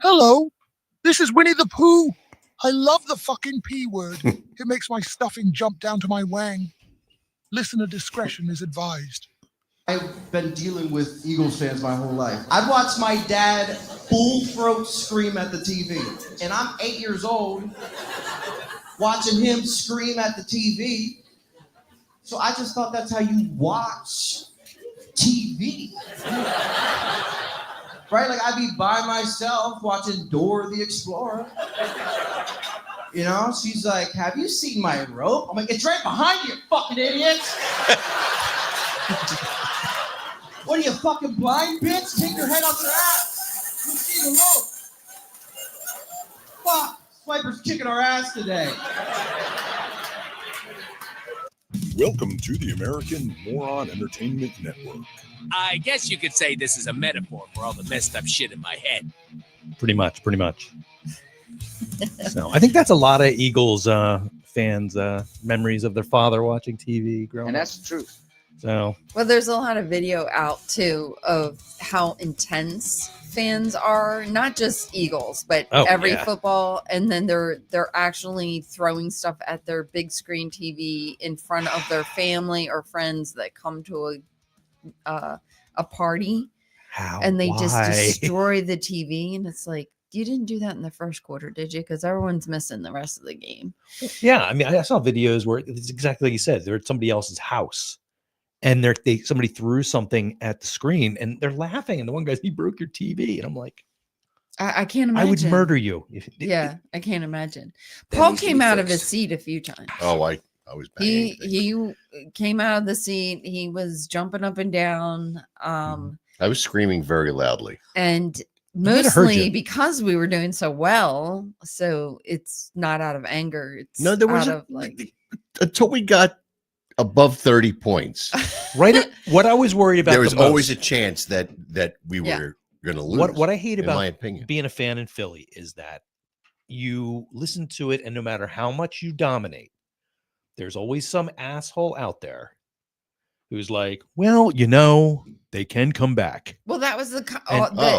Hello, this is Winnie the Pooh. I love the fucking P word. It makes my stuffing jump down to my wang. Listener discretion is advised. I've been dealing with Eagles fans my whole life. I'd watch my dad full throat scream at the TV. And I'm 8 years old watching him scream at the TV. So I just thought that's how you watch TV. Right? Like I'd be by myself watching Dora the Explorer. You know, she's like, have you seen my rope? I'm like, it's right behind you, fucking idiots. What are you, fucking blind, bitch? Take your head off your ass. You see the rope. Fuck, Swiper's kicking our ass today. Welcome to the American Moron Entertainment Network. I guess you could say this is a metaphor for all the messed up shit in my head. Pretty much. So I think that's a lot of Eagles fans' memories of their father watching TV growing up. And that's the truth. So, well, there's a lot of video out too of how intense fans are, not just Eagles, but every football. And then they're actually throwing stuff at their big screen TV in front of their family or friends that come to a party. And they just destroy the TV. And it's like, you didn't do that in the first quarter, did you? Because everyone's missing the rest of the game. Yeah, I mean, I saw videos where it's exactly like you said. They're at somebody else's house. And somebody threw something at the screen and they're laughing. And the one guy's, he broke your TV. And I'm like, I can't imagine. I would murder you. I can't imagine. Paul came out of his seat a few times. Oh, I was banging. He came out of the seat. He was jumping up and down. I was screaming very loudly. And mostly because we were doing so well. So it's not out of anger. It's until we got above 30 points. Right. What I was worried about. There was always a chance that we were going to lose. What I hate about my opinion, being a fan in Philly is that you listen to it and no matter how much you dominate, there's always some asshole out there who's like, well, they can come back. Well, that was the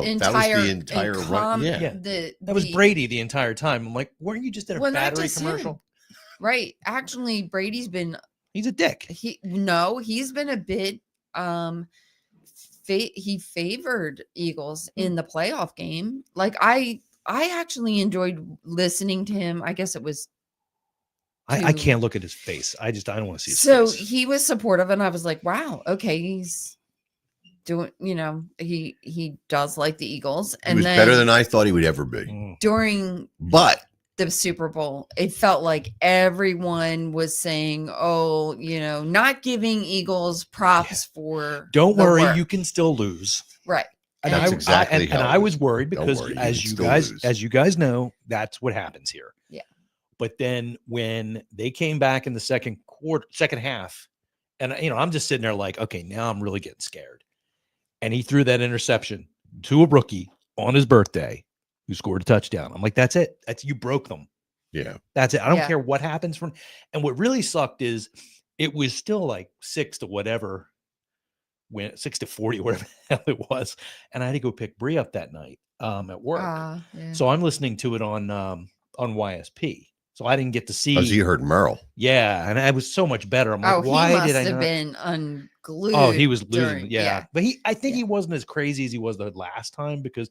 entire run. Yeah. That was Brady the entire time. I'm like, weren't you just in a battery commercial? Him. Right. Actually, Brady's been... He's a dick. He's been a bit. He favored Eagles in the playoff game. Like I actually enjoyed listening to him. I guess it was. I can't look at his face. I don't want to see his face. He was supportive, and I was like, wow, okay, he's doing. He does like the Eagles, and he was better than I thought he would ever be during. But the Super Bowl, it felt like everyone was saying, not giving Eagles props for don't worry, you can still lose. Right. And I was worried because as you guys know, that's what happens here. Yeah. But then when they came back in the second half, and I'm just sitting there like, okay, now I'm really getting scared. And he threw that interception to a rookie on his birthday who scored a touchdown. I'm like, that's it. You broke them. Yeah. That's it. I don't care what happens and what really sucked is it was still like 6 to whatever, 6 to 40, whatever the hell it was. And I had to go pick Bree up that night at work. So I'm listening to it on YSP. So I didn't get to see. You heard Merle. Yeah. And I was so much better. I'm like, why did I have been unglued? Oh, he was losing. Yeah. But I think he wasn't as crazy as he was the last time because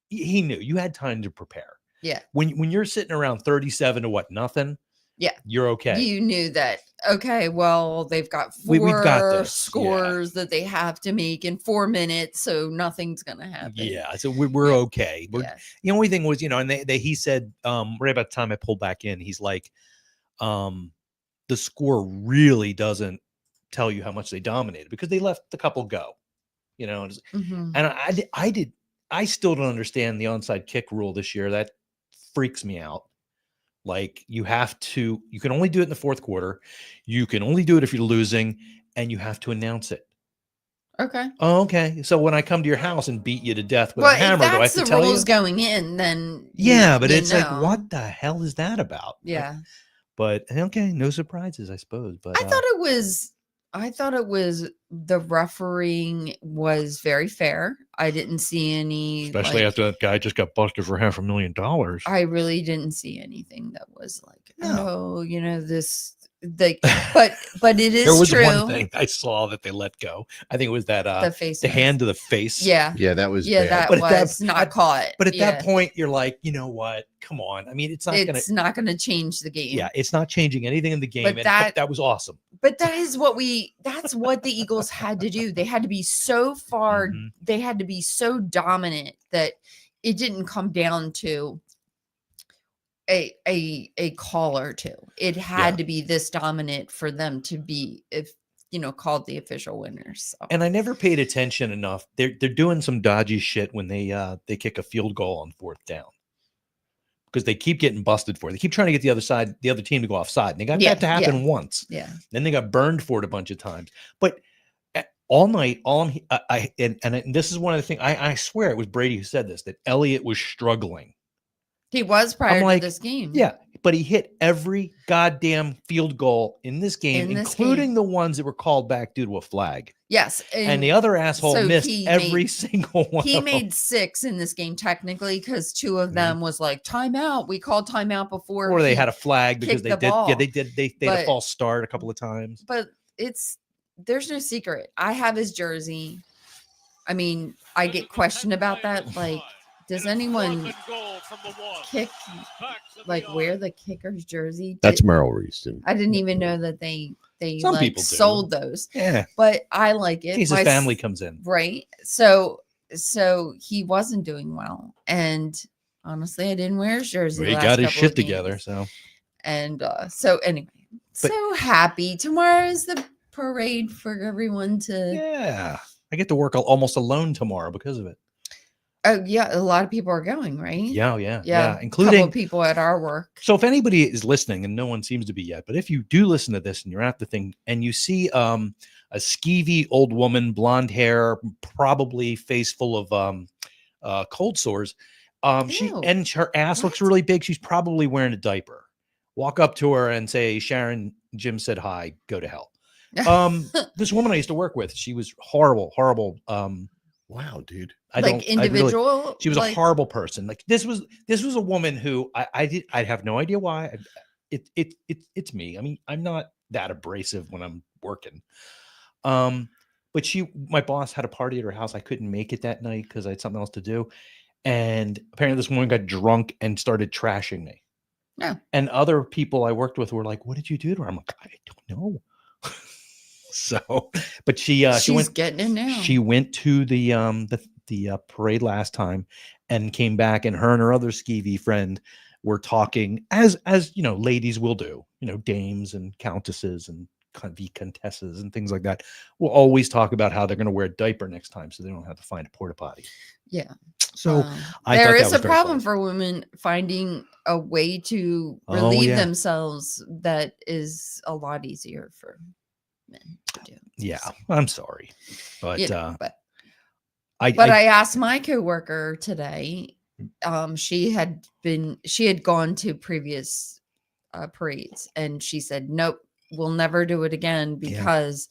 he knew you had time to prepare. Yeah. When you're sitting around 37 to nothing. Yeah. You're okay. You knew that. Okay. Well, they've got four scores that they have to make in 4 minutes. So nothing's going to happen. Yeah. So we're okay. The only thing was, and he said, right about the time I pulled back in, he's like, the score really doesn't tell you how much they dominated because they left the couple go, and I still don't understand the onside kick rule this year. That freaks me out. Like you can only do it in the fourth quarter. You can only do it if you're losing and you have to announce it. Okay. Oh, okay. So when I come to your house and beat you to death with a hammer, do I have to tell you? If that's the rules going in, then but it's like, what the hell is that about? Yeah. But okay, no surprises, I suppose. But I thought it was I thought it was the refereeing was very fair. I didn't see any, Especially like, after that guy just got busted for $500,000. I really didn't see anything that was like, No. oh, you know, this, like, but it is There was true. one thing I saw that they let go. I think it was that The face, the mask. hand to the face. Yeah, Yeah, that was yeah, bad. that But at that- was not caught. But at Yeah. that point, you're like, you know what? Come on. I mean, it's not gonna. It's not going to change the game. Yeah, it's not changing anything in the game. But and that- was awesome. But that's what the Eagles had to do. They had to be so far, Mhm. they had to be so dominant that it didn't come down to a call or two. It had to be this dominant for them to be, if called the official winners. So. And I never paid attention enough. They're doing some dodgy shit when they kick a field goal on 4th down. Because they keep getting busted for it. They keep trying to get the other team to go offside. And they got that to happen once. Yeah. Then they got burned for it a bunch of times. But all night, and this is one of the things, I swear it was Brady who said this, that Elliott was struggling. He was prior like, to this game. Yeah, but he hit every goddamn field goal in this game, including the ones that were called back due to a flag. Yes. And the other asshole missed every single one. He of them. made 6 in this game, technically, because 2 of them was like timeout. We called timeout before. Or they had a flag because they the did. ball. Yeah, they had a false start a couple of times. But there's no secret. I have his jersey. I mean, I get questioned about that. Like, does anyone kick, like, wear the kicker's jersey? That's Merrill Reese. I didn't even know that they Some like people do. sold those. Yeah, But I like it. his My family comes in. Right. So he wasn't doing well. And honestly, I didn't wear his jersey. Well, he last got his couple shit of together. games. So And so anyway, so happy. Tomorrow is the parade for everyone to. yeah, I get to work almost alone tomorrow because of it. Oh yeah, a lot of people are going, right? Yeah, a including couple people at our work. So if anybody is listening, and no one seems to be yet, but if you do listen to this and you're at the thing and you see a skeevy old woman, blonde hair, probably face full of cold sores, her ass looks really big. She's probably wearing a diaper. Walk up to her and say, "Sharon, Jim said hi. Go to hell." This woman I used to work with, she was horrible. Wow, dude. She was a horrible person. Like this was a woman who I have no idea why. It's me. I mean, I'm not that abrasive when I'm working. But my boss had a party at her house. I couldn't make it that night because I had something else to do. And apparently this woman got drunk and started trashing me. Yeah. And other people I worked with were like, "What did you do to her?" I'm like, "I don't know." So, but she went getting in now. She went to the parade last time and came back, and her and her other skeevy friend were talking as ladies will do, dames and countesses and vicomtesses and things like that will always talk about how they're going to wear a diaper next time so they don't have to find a porta potty. Yeah. So there is a problem for women finding a way to relieve themselves that is a lot easier for men to do. Yeah, I'm sorry, but I asked my coworker today. She had gone to previous parades, and she said, "Nope, we'll never do it again because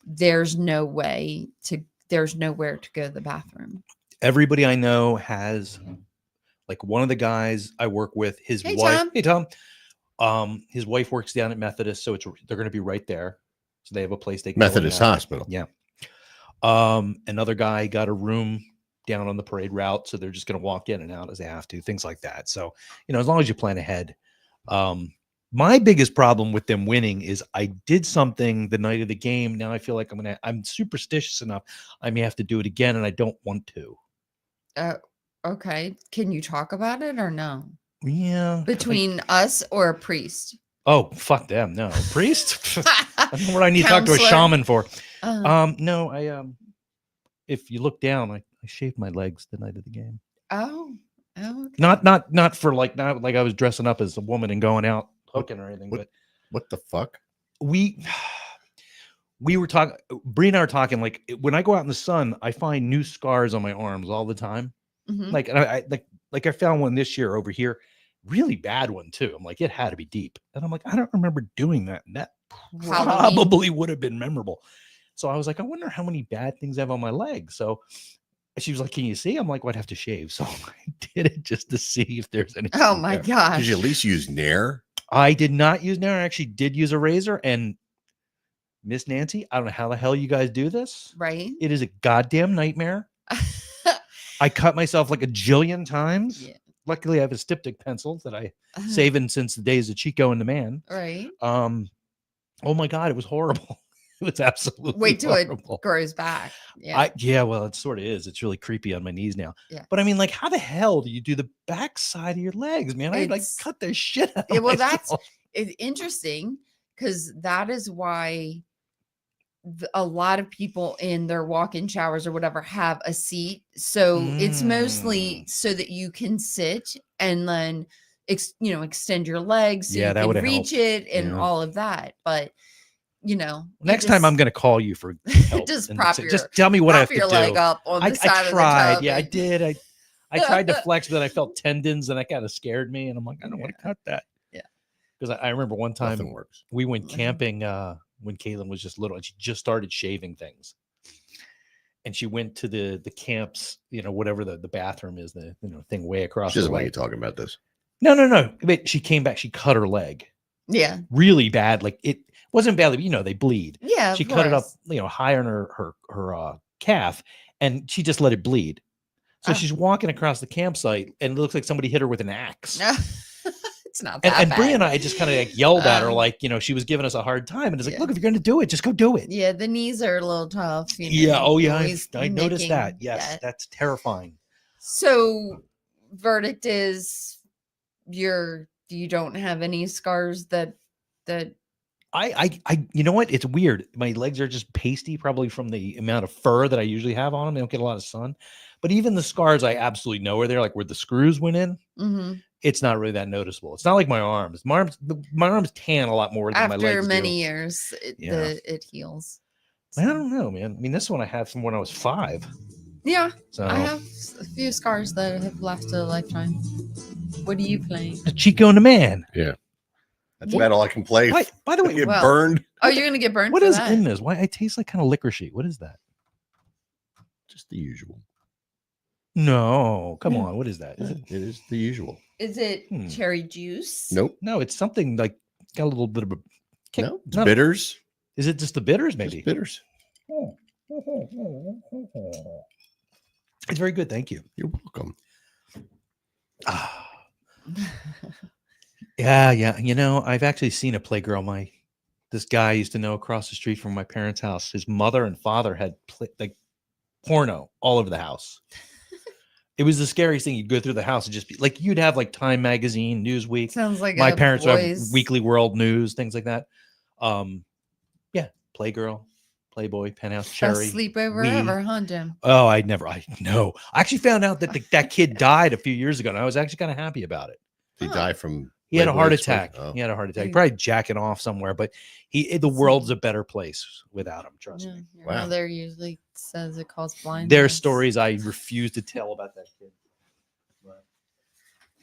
there's nowhere to go to the bathroom." Everybody I know has, like, one of the guys I work with, his wife. Hey, Tom. His wife works down at Methodist, so they're going to be right there. So they have a place they can Methodist Hospital. Yeah. Another guy got a room down on the parade route, so they're just going to walk in and out as they have to, things like that. So, as long as you plan ahead. My biggest problem with them winning is I did something the night of the game. Now I feel like I'm superstitious enough. I may have to do it again, and I don't want to. Okay. Can you talk about it or no? Yeah. Between us or a priest? Oh, fuck them. No. Priest? I don't know what I need to talk to a shaman for. No, if you look down, I shaved my legs the night of the game. Oh. Okay. Not for not like I was dressing up as a woman and going out hooking or anything, but what the fuck? We were talking, Bree and I were talking, like, when I go out in the sun, I find new scars on my arms all the time. Mm-hmm. Like, and I found one this year over here, really bad one too. I'm like, it had to be deep. And I'm like, I don't remember doing that. And that Halloween. probably would have been memorable. So I was like, I wonder how many bad things I have on my legs. So she was like, can you see? I'm like, well, I'd have to shave. So I did it just to see if there's anything. Oh my Did gosh. you at least use Nair? I did not use Nair. I actually did use a razor. And Miss Nancy, I don't know how the hell you guys do this. Right? It is a goddamn nightmare. I cut myself like a jillion times. Yeah. Luckily, I have a styptic pencil that I saving since the days of Chico and the Man. Right. Oh my God, it was horrible. It was absolutely Wait till horrible. it grows back. Yeah. Yeah, well, it sort of is. It's really creepy on my knees now. Yeah. But I mean, like, how the hell do you do the back side of your legs, man? I like It's- cut the shit out of Yeah, well, myself. it's interesting because that is why a lot of people in their walk-in showers or whatever have a seat. So it's mostly so that you can sit and then extend your legs so Yeah, you that can would've reach helped. it and Yeah. all of that. But Next time I'm going to call you for help. Just and prop say, your- just tell me what I have prop to your do. leg up on the I side of the tried. tub Yeah, I and- did. I tried to flex, but then I felt tendons and that kind of scared me. And I'm like, I don't want to cut that. Yeah. Because I remember one time Nothing works. we went camping when Caitlin was just little and she just started shaving things. And she went to the camps, whatever the bathroom is, the thing way across. She doesn't the want way. you talking about this. No. But she came back. She cut her leg Yeah. really bad. Like it wasn't bad. They bleed. Yeah. She of cut it up, course. higher on her calf, and she just let it bleed. So Oh. she's walking across the campsite, and it looks like somebody hit her with an axe. It's not And, that and bad. Brie and I just kind of like yelled at her, Um, like she was giving us a hard time, and it's like, yeah. look, if you're going to do it, just go do it. Yeah, the knees are a little tough. Yeah. Oh yeah. always I noticed nicking. that. Yes, Yeah. that's terrifying. So, verdict is you don't have any scars that I you know what? It's weird. My legs are just pasty, probably from the amount of fur that I usually have on them. They don't get a lot of sun. But even the scars, I absolutely know are there, like where the screws went in. Mhm. It's not really that noticeable. It's not like my arms. My arms tan a lot more than my after legs many do. years Yeah. it heals. I don't know, man. I mean, this one I had from when I was 5. Yeah, So I have a few scars that have lasted a lifetime. What are you playing? Chico and the Man. That's about all I can play. By the way, Get well, burned. Oh, you're gonna get burned. what for is that. in this? Why I taste like kind of licorice. What is that? Just the usual. No, come Yeah. on. What is that? Is it? It is the usual. Is it Hmm. cherry juice? Nope. No, it's something like got a little bit of a kick. No. It's No. bitters. Is it just the bitters? Just Maybe. bitters. It's very good. Thank you. You're welcome. Ah. Yeah. I've actually seen a Playgirl. This guy I used to know across the street from my parents' house. His mother and father had like porno all over the house. It was the scariest thing. You'd go through the house and just be like, you'd have like Time Magazine, Newsweek. Sounds like My a parents would have boys' Weekly World News, things like that. Yeah, Playgirl, Playboy, Penthouse, best Cherry. sleepover We- ever, huh, Jim? Oh, I know. I actually found out that that kid died a few years ago, and I was actually kind of happy about it. Did he die from? He had a Playboy heart exposure? attack. Oh. He had a heart attack. Mm. Probably jacking off somewhere, but the world's a better place without him. Trust Yeah, me. your Wow. mother usually says it causes blindness. There are stories I refuse to tell about that kid. But-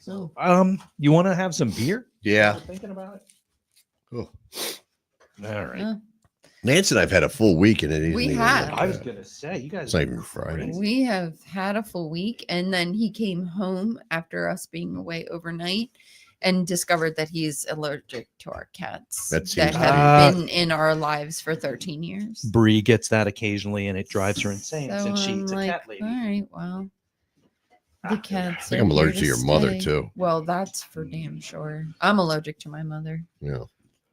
Oh. You want to have some beer? Yeah. Thinking about it. Oh. All right. Yeah. Nance and I've had a full week and it isn't We even have. like I was that. gonna say you guys. It's not even Friday. We have had a full week, and then he came home after us being away overnight and discovered that he's allergic to our cats That seems have Ah. been in our lives for 13 years. Bree gets that occasionally, and it drives her insane So since I'm she's a like, cat lady. all right, well, the cats. I think are I'm here allergic to your mother stay." too. Well, that's for damn sure. I'm allergic to my mother. Yeah.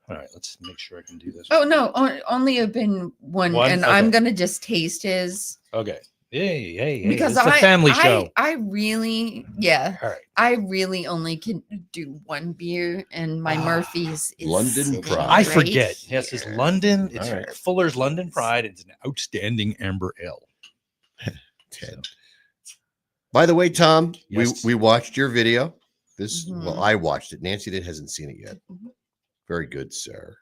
All right, let's make sure I can do this. Oh no, only have been one, One? and I'm Okay. gonna just taste his Okay. Hey. because it's a family show. I really, yeah, All right. I really only can do one beer, and my Ah, Murphy's is London sitting Pride. I right forget. Yes, it's here. London. It's All right. Fuller's London Pride. It's an outstanding amber ale. Ted. By the way, Tom, Yes. we watched your video. Well, Mhm. I watched it. Nancy hasn't seen it yet. Mhm. Very good, sir.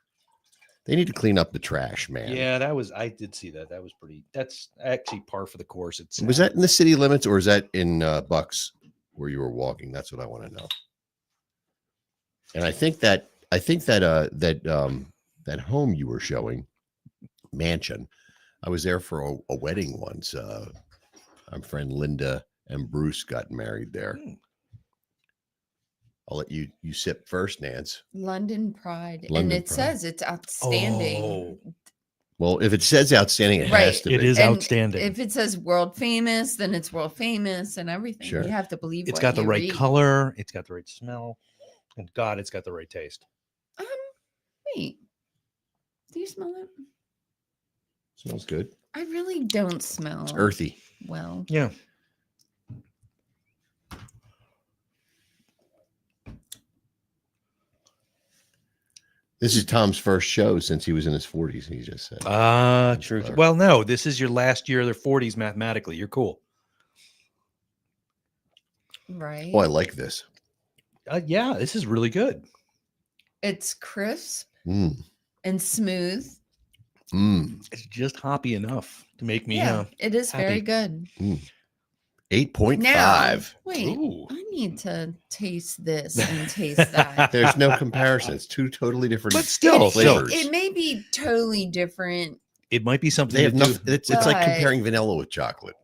They need to clean up the trash, man. Yeah, I did see that. That was that's actually par for the course. It's Was that in the city limits or is that in Bucks where you were walking? That's what I want to know. And I think that that home you were showing, mansion. I was there for a wedding once. Our friend Linda and Bruce got married there. I'll let you sip first, Nance. London Pride. London And it Pride. says it's outstanding. Oh, Well, if it says outstanding, it Right. has to be. it is And outstanding. If it says world famous, then it's world famous and everything. Sure. You have to believe It's what got the you right read. color. It's got the right smell. And God, it's got the right taste. Wait. Do you smell it? Smells good. I really don't smell It's earthy. well. Yeah. This is Tom's first show since he was in his 40s. He just said. True. Or- Well, no, this is your last year of their 40s mathematically. You're cool. Right. Oh, I like this. Yeah, this is really good. It's crisp Mm. and smooth. Mm. It's just hoppy enough to make me It is very happy. good. 8.5. Now, wait, Ooh. I need to taste this and taste that. There's no comparison. It's two totally different But still, flavors. It may be totally different. It might be something They have to nothing. do. It's like But- comparing vanilla with chocolate.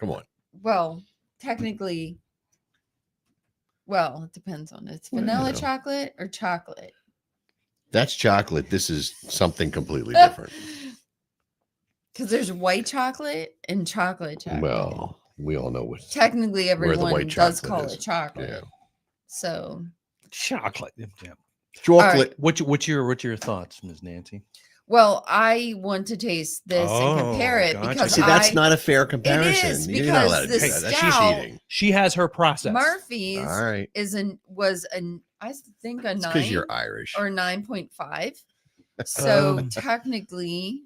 Come on. Well, technically, it depends on it. It's Well, vanilla you know. chocolate or chocolate. That's chocolate. This is something completely different. Because there's white chocolate and chocolate chocolate. Well, we all know what. Technically, where the everyone white does chocolate call is. it chocolate. Yeah. So, Chocolate. Yeah. Chocolate. What's your thoughts, Ms. Nancy? well, I want to taste this and compare it gotcha. because See, that's not a fair comparison. is, You're not allowed to because do the that. That's stout- cheese eating. She has her process. Murphy's All right. was I think a It's 9 because you're Irish. or 9.5. So technically,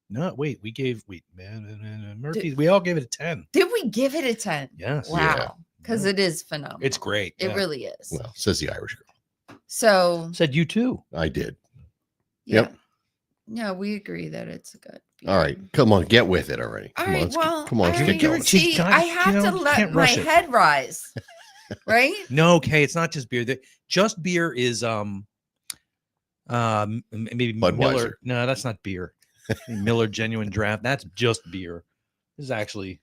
No, wait, man, Murphy's. We all gave it a 10. did we give it a 10? Yes. Wow. Because it is phenomenal. It's great. It yeah. really is. Well, says the Irish girl. So Said you too. I did. yeah. Yep. Yeah, we agree that it's a good beer. All right. Come on. Get with it already. All Come right, on. Let's well, get, come on. Let's all get right. going. She's See, got- I have you to know, let can't my rush it. head rise. Right? No, okay, it's not just beer. Just beer is maybe Miller. Budweiser. No, that's not beer. Miller Genuine Draft. That's just beer. This is actually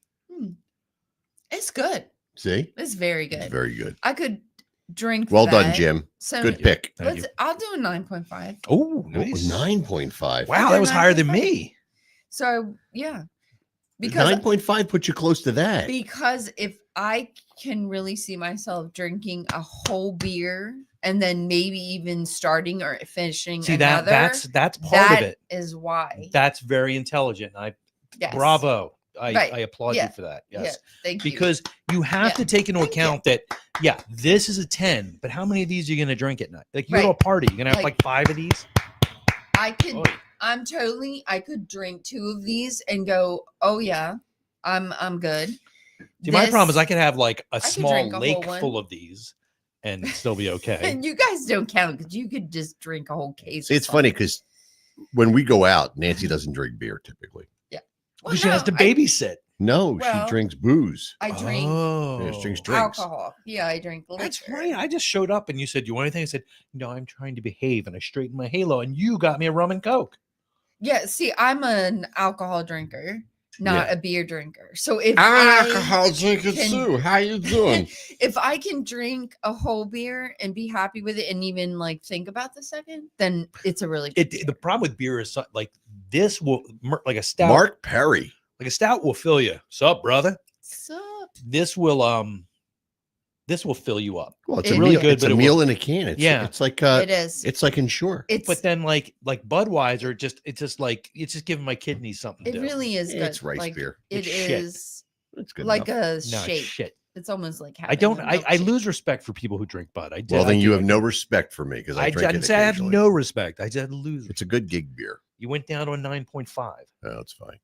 It's good. See? It's very It's good. very good. I could drink Well done, that. Jim. So Good pick. Thank you. I'll do a 9.5. Oh, Oh, nice. 9.5. Wow, that was higher than me. So yeah. Because 9.5 puts you close to that. because if I can really see myself drinking a whole beer and then maybe even starting or finishing See another, that's part that of it. is why. That's very intelligent. Yes. Bravo. I Right. applaud Yeah. you for that. Yeah, Yes. thank you. Because you have Yeah. to take into Thank you. account that, yeah, this is a 10, but how many of these are you going to drink at night? Like you go to a Right. party, you're going to have Like- like 5 of these. I could Oy. I could drink 2 of these and go, oh yeah, I'm good. See, my problem is This- I could have like a could small drink a whole lake one. full of these and still be okay. And you guys don't count because you could just drink a whole case. See, of it's funny something. because when we go out, Nancy doesn't drink beer typically. Well, she has no, to babysit. No, Well, she drinks booze. I drink Oh, Yeah, she drinks drinks. alcohol. Yeah, I drink liquor. That's right. I just showed up and you said, you want anything? I said, no, I'm trying to behave. And I straightened my halo and you got me a rum and coke. Yeah, see, I'm an alcohol drinker, not Yeah. a beer drinker. So if I'm an I alcohol drinker can- too. How you doing? if I can drink a whole beer and be happy with it and even like think about the second, then it's a really good The problem with beer is like this will, like a stout, Mark Perry. like a stout will fill you. Sup, brother? Sup? This will fill you up. Well, it's It a really meal. good, It's but a it meal will- in a can. It's, Yeah. it's like It is. it's like Ensure. It's But then like Budweiser, it's just giving my kidneys something. it to do. really is good. It's rice like, beer. It It's shit. is It's good like enough. a No, shake. shit. It's almost like I don't. having a I milkshake. lose respect for people who drink Bud. I Well, I then you do, have I no do. respect for me because I I drink it didn't say I have occasionally. no respect. I just had to lose. It's a good gig beer. You went down to a 9.5. Oh, it's fine.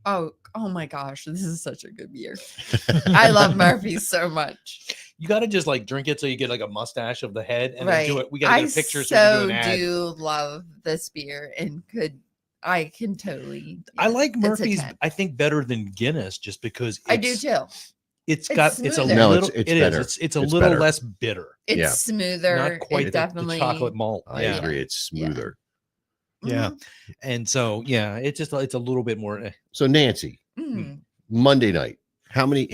Oh my gosh, this is such a good beer. I love Murphy's so much. You got to just like drink it so you get like a mustache of the head and Right. then do it. We got to I get a picture so so we can do an ad. do love this beer and I can totally. I like it's a Murphy's. 10. I think better than Guinness just because I do too. It's It's got it's a smoother. No, little. it's It is. better. It's a It's little better. less bitter. It's Yeah. smoother. Not quite It the definitely. chocolate malt. I yeah. agree. It's smoother. Yeah. And so, yeah, it's a little bit more. So Nancy, Mm. Monday night, how many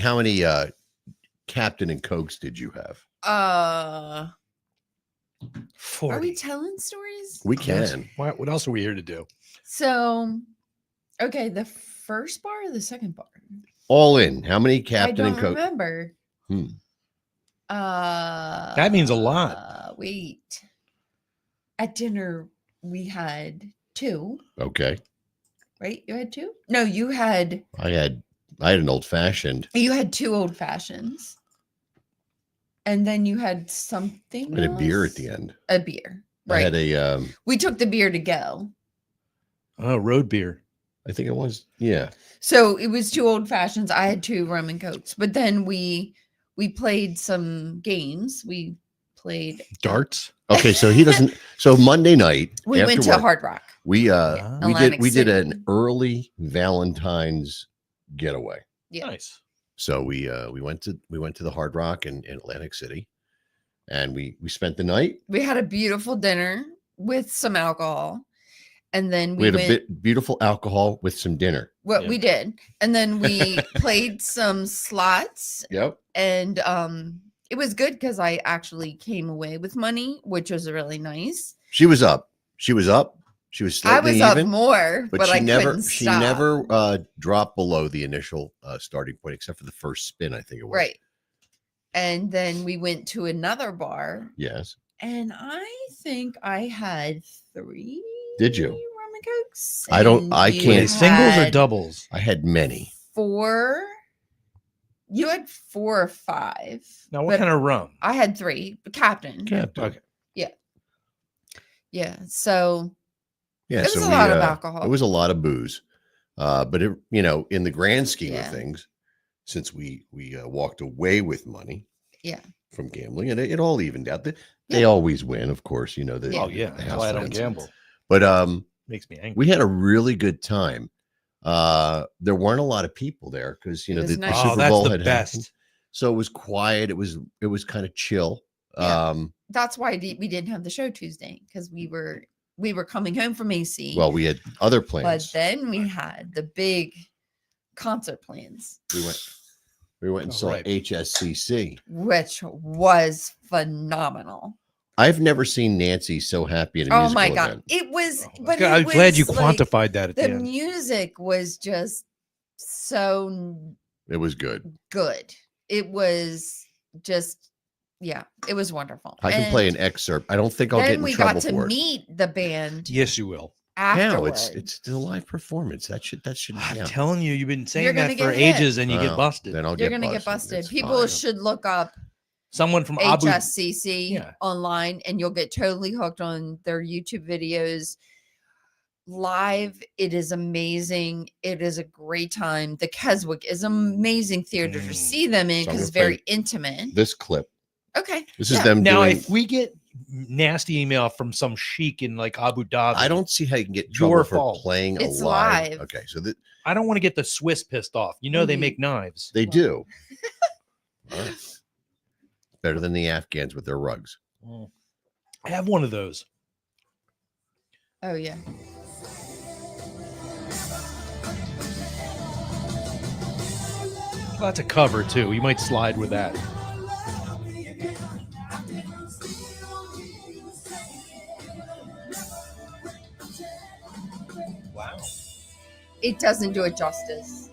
Captain and Cokes did you have? Are 40. we telling stories? We can. What else are we here to do? So, okay, the first bar or the second bar? All in. How many I Captain don't and Coke? remember. Hmm. That means a lot. Wait. At dinner, we had 2, Okay. right? You had 2? No, you had I had an old fashioned 2 old fashions. And then you had something and a beer at else? the end. A beer. I Right. had a We took the beer to go. Oh, road beer. I think it was, yeah. So it was 2 old fashions. I had 2 rum and cokes. But then we played some games. We played Darts. Okay, so he doesn't. So Monday night, we after went to work, Hard Rock. we Atlantic did an City. early Valentine's getaway. Yeah. Nice. So we went to the Hard Rock in Atlantic City, and we spent the night. We had a beautiful dinner with some alcohol. And then We had a beautiful alcohol with some dinner. What we did. And then we played some slots. Yep. And it was good because I actually came away with money, which was really nice. She was up. She was slightly I was even, up more, but she I never couldn't she stop. never dropped below the initial starting point, except for the first spin, I think it was. Right. And then we went to another bar, Yes. and I think I had 3. Did you? Rum and cokes? I don't- and I you can't- Singles or had doubles? I had many. 4. You had 4 or 5. Now, what but kind of rum? I had 3. Captain. Captain. Okay. Yeah. So Yeah, it was so a we, lot of alcohol. It was a lot of booze, but it, in the grand scheme Yeah. of things, since we walked away with money, Yeah. from gambling, and it all evened out. They always win, of course. The, Yeah. Oh yeah, the that's house why I don't fans. gamble. But Makes me angry. we had a really good time. There weren't a lot of people there because It was the nice. Oh, Super that's Bowl the had best. happened. So it was quiet. It was kind of chill. Yeah. That's why we didn't have the show Tuesday, because we were coming home from AC. Well, we had other but plans. then we had the big concert plans, We went and Oh, saw right. HSCC. which was phenomenal. I've never seen Nancy so happy at a Oh musical my god, event. it was! Oh, But I'm it glad you was, like, quantified that at the the end. music was just so It was good. good. It was just, yeah, it was wonderful. I can play an excerpt. I don't think I'll get Then in we trouble got to for it. meet the band Yes, you will. Now afterwards. it's the live performance. That should I'm yeah. telling you, you've been saying You're that gonna for get hit. ages, and you Well, get busted. Then I'll You're get gonna get busted. It's People fine. should look up Someone from Abu. HSCC Yeah. online, and you'll get totally hooked on their YouTube videos. Live, it is amazing. It is a great time. The Keswick is amazing theater to see them in So I'm because it's gonna very play intimate. This clip. Okay. This is Yeah. them Now, doing. if we get nasty email from some sheik in like Abu Dhabi, I don't see how you can get Your trouble for fault. playing It's a live. live. Okay, so I don't want to get the Swiss pissed off. You know they Mhm. make knives. they do. All right. Better than the Afghans with their rugs. I have one of those. Oh yeah. Well, that's a cover too. You might slide with that. Wow. It doesn't do it justice.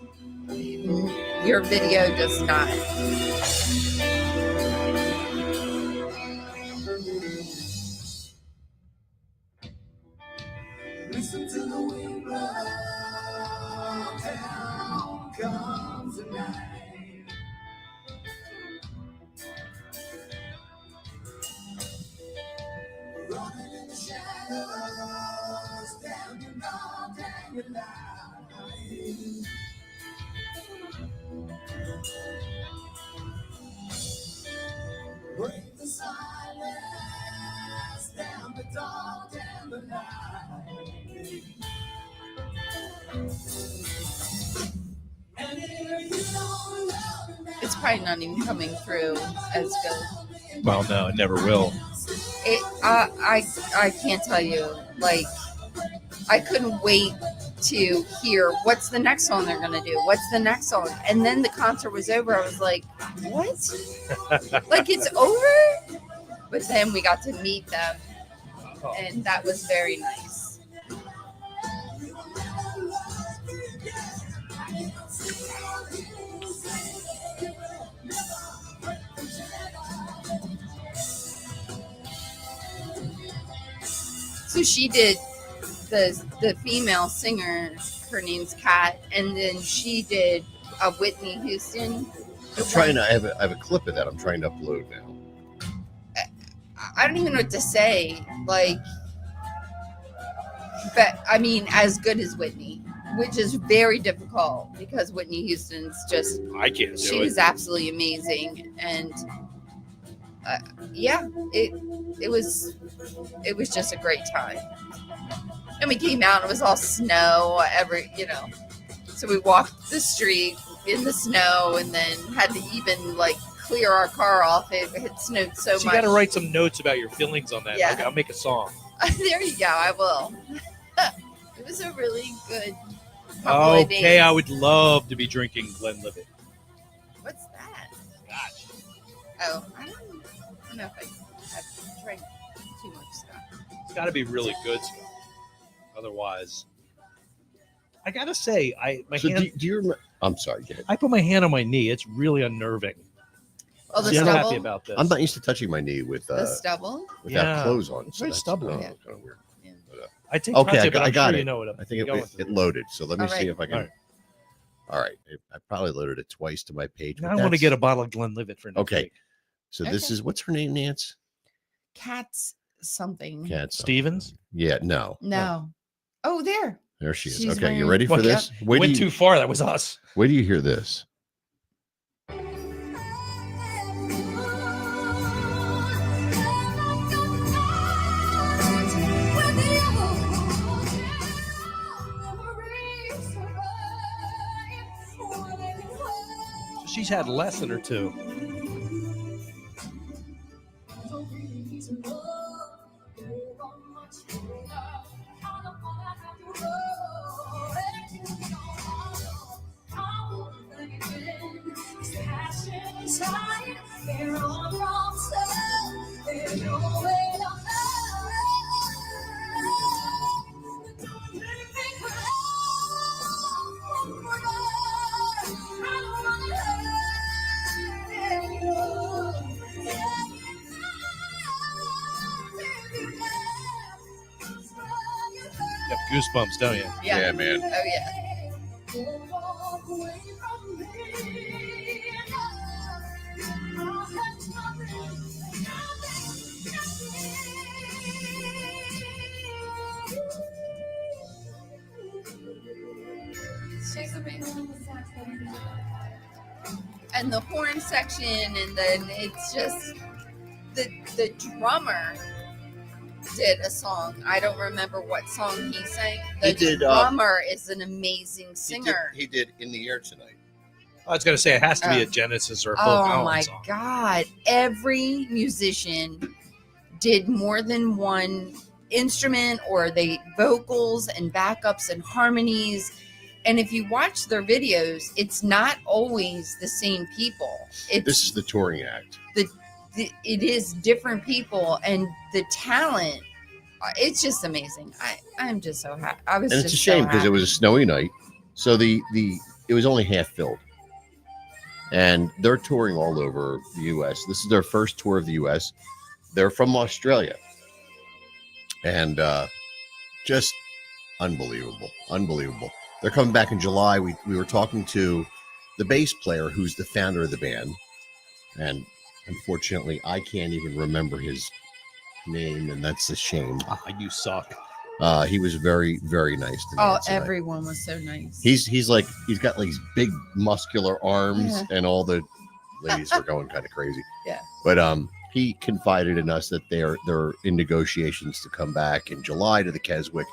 Your video does not. Listen to the wind blow, town comes the night. Running in the shadows, down your long, down your line. Break the silence, down the dark, down the night. It's probably not even coming through as good. Well, no, it never will. I can't tell you. Like, I couldn't wait to hear what's the next song they're gonna do. What's the next song? And then the concert was over. I was like, what? Like it's over? But then we got to meet them, and that was very nice. So she did the female singer, her name's Kat, and then she did a Whitney Houston. I'm trying to. I have a clip of that. I'm trying to upload now. I don't even know what to say. Like, but I mean, as good as Whitney, which is very difficult because Whitney Houston's just. I can't do She it. was absolutely amazing, and yeah, it was just a great time. And we came out, and it was all snow, so we walked the street in the snow, and then had to even like clear our car off. It had snowed so So much. you got to write some notes about your feelings on that. Yeah. Like, I'll make a song. There you go. I will. It was a really good. couple of Okay, days. I would love to be drinking Glenlivet. What's that? Oh, I don't know if I drank too much stuff. It's got to be really good stuff. Otherwise, I gotta say, my So hand. do you remember? I'm sorry, Gabe. I put my hand on my knee. It's really unnerving. Oh, the See, I'm I'm not happy stubble. about this. I'm not used to touching my knee with The stubble. without Yeah. clothes on. It's very stubbly. Kind of weird. I take Okay, touch I it, but got- I'm I got sure it. you know what I think I'm going it through. loaded. So let me All see right. if I can. All right. I probably loaded it twice to my page. Now but I want to that's- get a bottle of Glenlivet for next Okay. week. So this Okay. is what's her name, Nance? Cat's something. Cat Stevens? Yeah, no. No. Oh, there. There she is. She's Okay, you wearing- ready for Well, this? Wait Went till too far. That was us. wait till you hear this. She's had less than her two. You have goosebumps, don't you? Yeah. man. Oh yeah. And the horn section, and then it's just the drummer did a song. I don't remember what song he sang. The He did, drummer is an amazing singer. He did In the Air Tonight. I was going to say it has to be a Oh. Genesis or a Phil Oh Collins my song. God. Every musician did more than one instrument, or they vocals and backups and harmonies. And if you watch their videos, it's not always the same people. It's This is the touring act. it is different people, and the talent. It's just amazing. I'm just so happy. I was And just it's a shame because so it was a snowy night. So the it was only half filled. And they're touring all over the US. This is their first tour of the US. They're from Australia. And just unbelievable. Unbelievable. They're coming back in July. We were talking to the bass player who's the founder of the band. And unfortunately, I can't even remember his name, and that's a shame. You suck. He was very, very nice to me. Oh, tonight. everyone was so nice. He's like he's got like these big muscular arms, Yeah. and all the ladies were going kind of crazy. Yeah. But he confided in us that they're in negotiations to come back in July to the Keswick,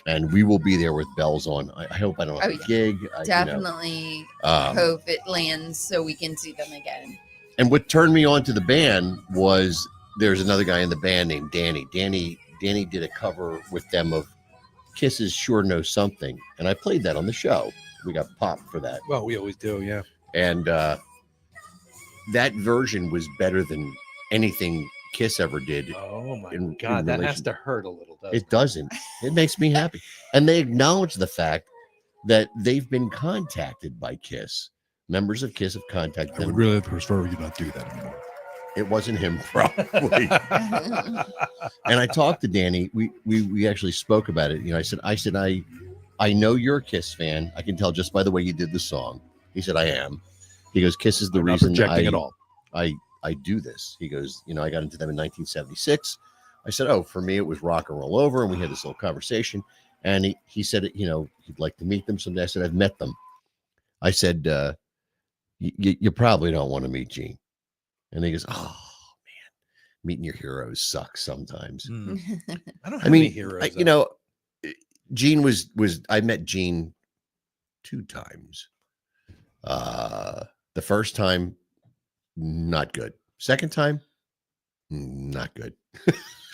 and we will be there with bells on. I hope I don't have Oh, a yeah. gig. Definitely hope it lands so we can see them again. And what turned me on to the band was there's another guy in the band named Danny. Danny did a cover with them of Kiss's Sure Know Something. And I played that on the show. We got popped for that. Well, we always do, yeah. And that version was better than anything Kiss ever did. Oh my in God, that has relation- to hurt a little, doesn't It doesn't. It makes me happy. And they acknowledge the fact that they've been contacted by Kiss. Members of Kiss have contacted them. really prefer you not do that anymore. It wasn't him, probably. And I talked to Danny. We actually spoke about it. You know, I said I know you're a Kiss fan. I can tell just by the way you did the song. He said, I am. He goes, Kiss is the I'm not reason projecting at all. I do this. He goes, you know, I got into them in 1976. I said, oh, for me, it was rock and roll over. And we had this little conversation. And he said, you know, he'd like to meet them someday. I said, I've met them. I said, you probably don't want to meet Gene. And he goes, oh, man, meeting your heroes sucks sometimes. I don't have I mean, any heroes. you know, Gene was I met Gene 2 times. The first time, not good. Second time, not good.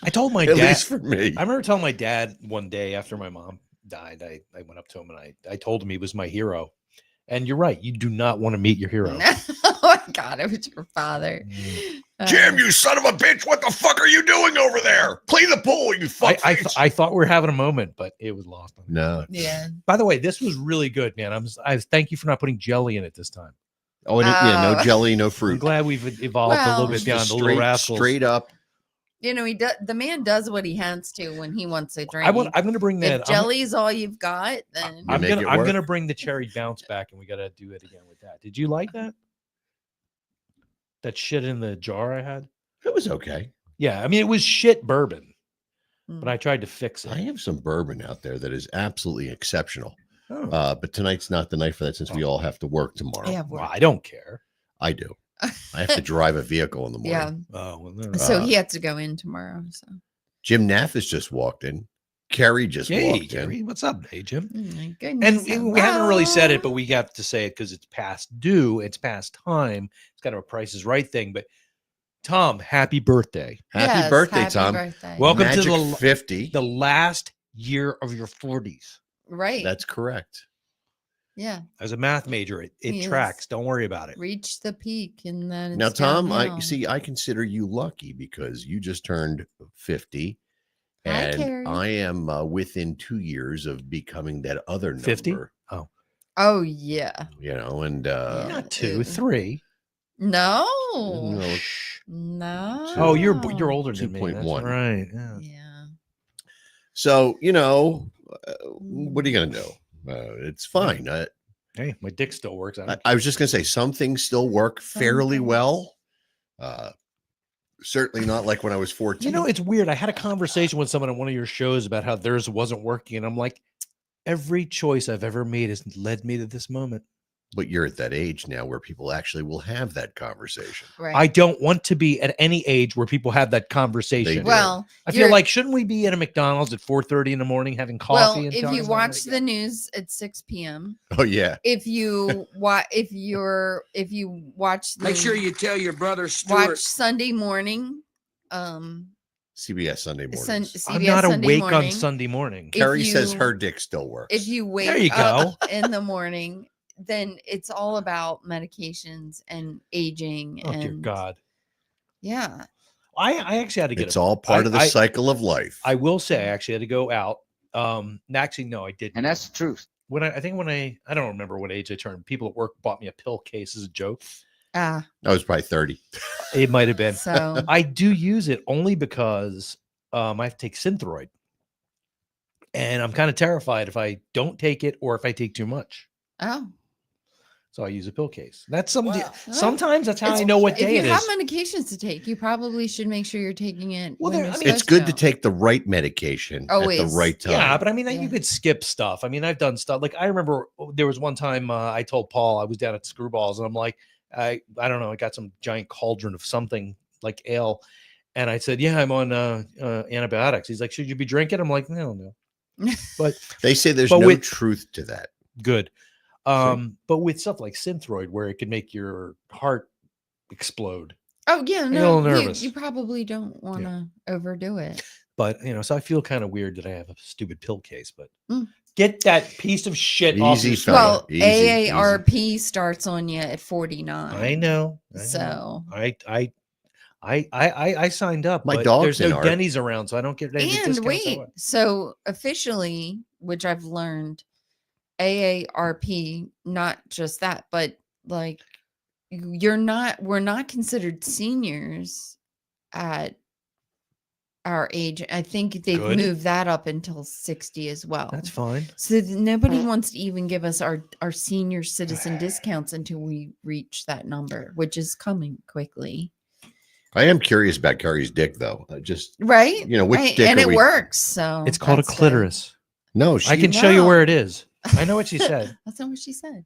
I told my At dad. least for me. I remember telling my dad one day after my mom died, I went up to him and I told him he was my hero. And you're right. You do not want to meet your hero. Oh my God, it was your father. Jim, you son of a bitch! What the fuck are you doing over there? Clean the pool, you fuck. I thought we were having a moment, but it was lost. On me. No. Yeah. By the way, this was really good, man. I thank you for not putting jelly in it this time. Oh, yeah, no jelly, no I'm fruit. glad we've evolved a little bit Just beyond the little rascals. straight up. You know, the man does what he has to when he wants to drink. I'm going to bring that. If jelly's all you've got, then I'm going to bring the cherry bounce back, and we got to do it again with that. Did you like that? That shit in the jar I had? It was okay. Yeah, I mean, it was shit bourbon, but I tried to fix it. I have some bourbon out there that is absolutely exceptional. Oh. But tonight's not the night for that since we all have to work tomorrow. Yeah, Well, I don't care. I do. I have to drive a vehicle in the yeah. morning. Oh, well, no. So he had to go in tomorrow. So Jim Nathis just walked in. Kerry just Hey, walked Gary, in. what's up? Hey, Jim. oh my And goodness. we haven't really said it, but we have to say it because it's past due. It's past time. It's kind of a Price is Right thing. But Tom, happy birthday. Happy birthday, happy Tom. birthday. Welcome Magic to the 50. the last year of your 40s. Right. That's correct. yeah. As a math major, it Yes. tracks. Don't worry about it. Reach the peak and then Now, it's Tom, downhill. I consider you lucky because you just turned 50. Hi, And Carrie. I am within 2 years of becoming that other number. 50? Oh, Oh yeah. You know, and not 2, Uh, 3. No. no, No. Oh, you're older than me. That's 2.1. right. Yeah. Yeah. so you know, what are you gonna do? It's fine. Hey, my dick still works. I don't I was just gonna say some things still work fairly things. well. Certainly not like when I was 14. You know, it's weird. I had a conversation with someone on one of your shows about how theirs wasn't working. And I'm like, every choice I've ever made has led me to this moment. but you're at that age now where people actually will have that conversation. Right. I don't want to be at any age where people have that conversation. do. well, I feel you're- like, shouldn't we be at a McDonald's at 4:30 in the morning having well, coffee? and if talking you about watch it? the news at 6 p.m., Oh yeah. if you watch, if you watch, Make sure the- you tell your brother watch Stuart. Sunday morning. CBS Sunday mornings. CBS I'm not Sunday awake morning. on Sunday morning. If Carrie says you- her dick still works. If you wake There you up in the morning, then it's all about medications and aging. Oh, and dear God. Yeah. I actually had to get It's all part of the cycle of life. I will say I actually had to go out. Actually, no, I didn't. And that's the truth. When I don't remember what age I turned. People at work bought me a pill case as a joke. I was probably 30. It might have been. So I do use it only because I have to take Synthroid. And I'm kind of terrified if I don't take it or if I take too much. oh. So I use a pill case. That's some Well, sometimes that's how It's- I know what day if it you have is. medications to take, you probably should make sure you're taking it. Well, when there- you're I mean, It's supposed good to take the right medication at Always. the right time. Yeah, but I mean, Yeah. you could skip stuff. I mean, I've done stuff like I remember there was one time I told Paul I was down at Screwballs and I'm like, I don't know, I got some giant cauldron of something like ale, and I said, yeah, I'm on antibiotics. He's like, should you be drinking? I'm like, no. But They say there's But no with- truth to that. good. But with stuff like Synthroid, where it can make your heart explode. Oh yeah, a no, little nervous. you probably don't want to overdo it. But so I feel kind of weird that I have a stupid pill case. But Mm. get that piece of shit off Easy, your fella. Well, Easy, AARP starts on you at 49. I know. So I signed up. My but dog's there's in no art. Denny's around, so I don't get any discounts. and wait, so officially, which I've learned, AARP, not just that, but like we're not considered seniors at our age. I think they've Good. moved that up until 60 as well. That's fine. So nobody wants to even give us our senior citizen discounts until we reach that number, which is coming quickly. I am curious about Carrie's dick, though. Just Right? which Right. dick And are it we- works. So It's called a that's good. clitoris. No, I can show you No. where it is. I know what she said. That's not what she said.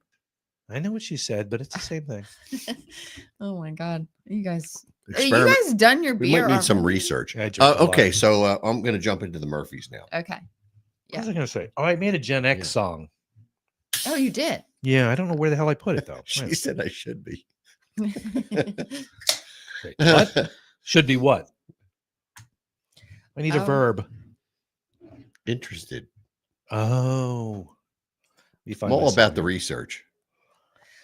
I know what she said, but it's the same thing. Oh my god, you guys! You Experiment- guys done your We beer? might need some already? research. I drink a lot. Okay, so I'm going to jump into the Murphys now. Okay. What Yeah. was I going to say? Oh, I made a Gen X Yeah. song. Oh, you did. Yeah, I don't know where the hell I put it though. She Wait, said I should be. wait, what? Should be what? I need a Oh. verb. Interested. Oh. You I'm find all myself about the here. research.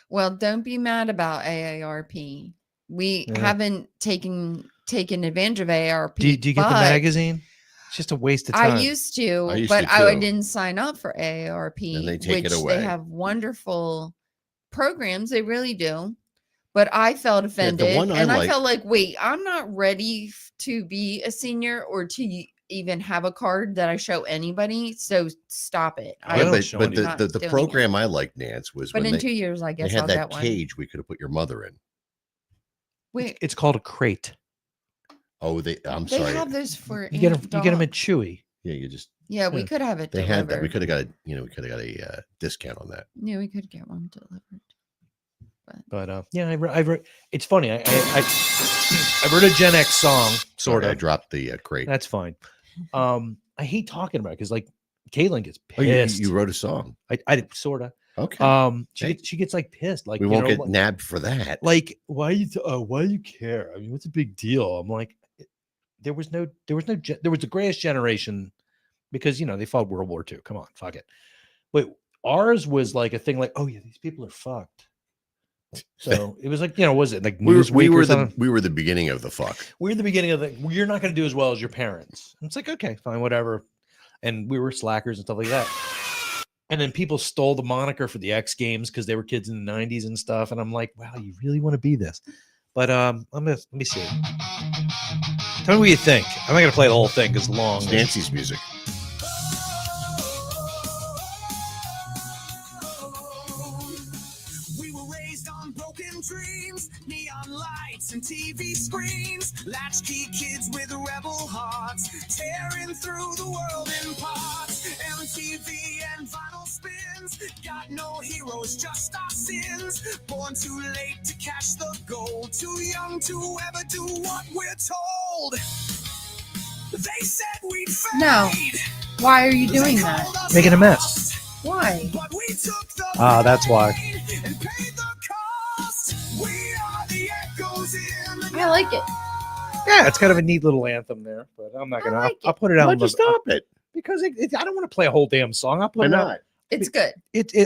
Well, don't be mad about AARP. We Yeah. haven't taken advantage of AARP. Do you get the but magazine? It's just a waste of time. I used to, I used but to I too. didn't sign up for AARP, And they take it which away. they have wonderful programs. They really do. But I felt offended, one I and I like- felt like, wait, I'm not ready to be a senior or to even have a card that I show anybody. So stop it. I Yeah, don't but show but anything. Not the doing it. program I like, Nance, was But when in they, 2 years, I they guess had I'll that get one. cage we could have put your mother in. Wait, It's called a crate. Oh, I'm they sorry. have those for You get them. You get them at dogs. Chewy. Yeah, you just Yeah, we yeah. could have it they delivered. had that. We could have got we could have got a discount on that. Yeah, we could get one delivered. But yeah, I wrote. It's funny. I wrote a Gen X song, sort Sorry, I of. dropped the crate. That's fine. I hate talking about it because like Caitlin gets Oh, pissed. you wrote a song. I did sort of. Okay. She gets like pissed. Like we you won't know, get like- nabbed for that. like why you care? I mean, what's the big deal? I'm like, there was the greatest generation because they fought World War II. Come on, fuck it. But ours was like a thing like, oh yeah, these people are fucked. So it was like, was it like we Newsweek or were something? we were the beginning of the fuck. We're the beginning of the you're not going to do as well as your parents. And it's like, okay, fine, whatever. And we were slackers and stuff like that. And then people stole the moniker for the X Games because they were kids in the 90s and stuff. And I'm like, wow, you really want to be this? But let me see. Tell me what you think. I'm not gonna play the whole thing because it's long. It's Nancy's music. We were raised on broken dreams, neon lights and TV screens, latchkey kids with rebel hearts, tearing through the world in parts. MTV and vinyl spins, got no heroes, just our sins. Born too late to catch the gold, too young to ever do what we're told. They said we'd fade. No. Why are you doing that? Making a mess. Why? But we took the That's why. pain and paid the cost. We are the echoes in the I like it. Yeah, it's kind of a neat little anthem there. But I'm not gonna. like I'll put it out Why'd you stop it? because I don't want to play a whole damn song. I'll put Why it out. not? It's good.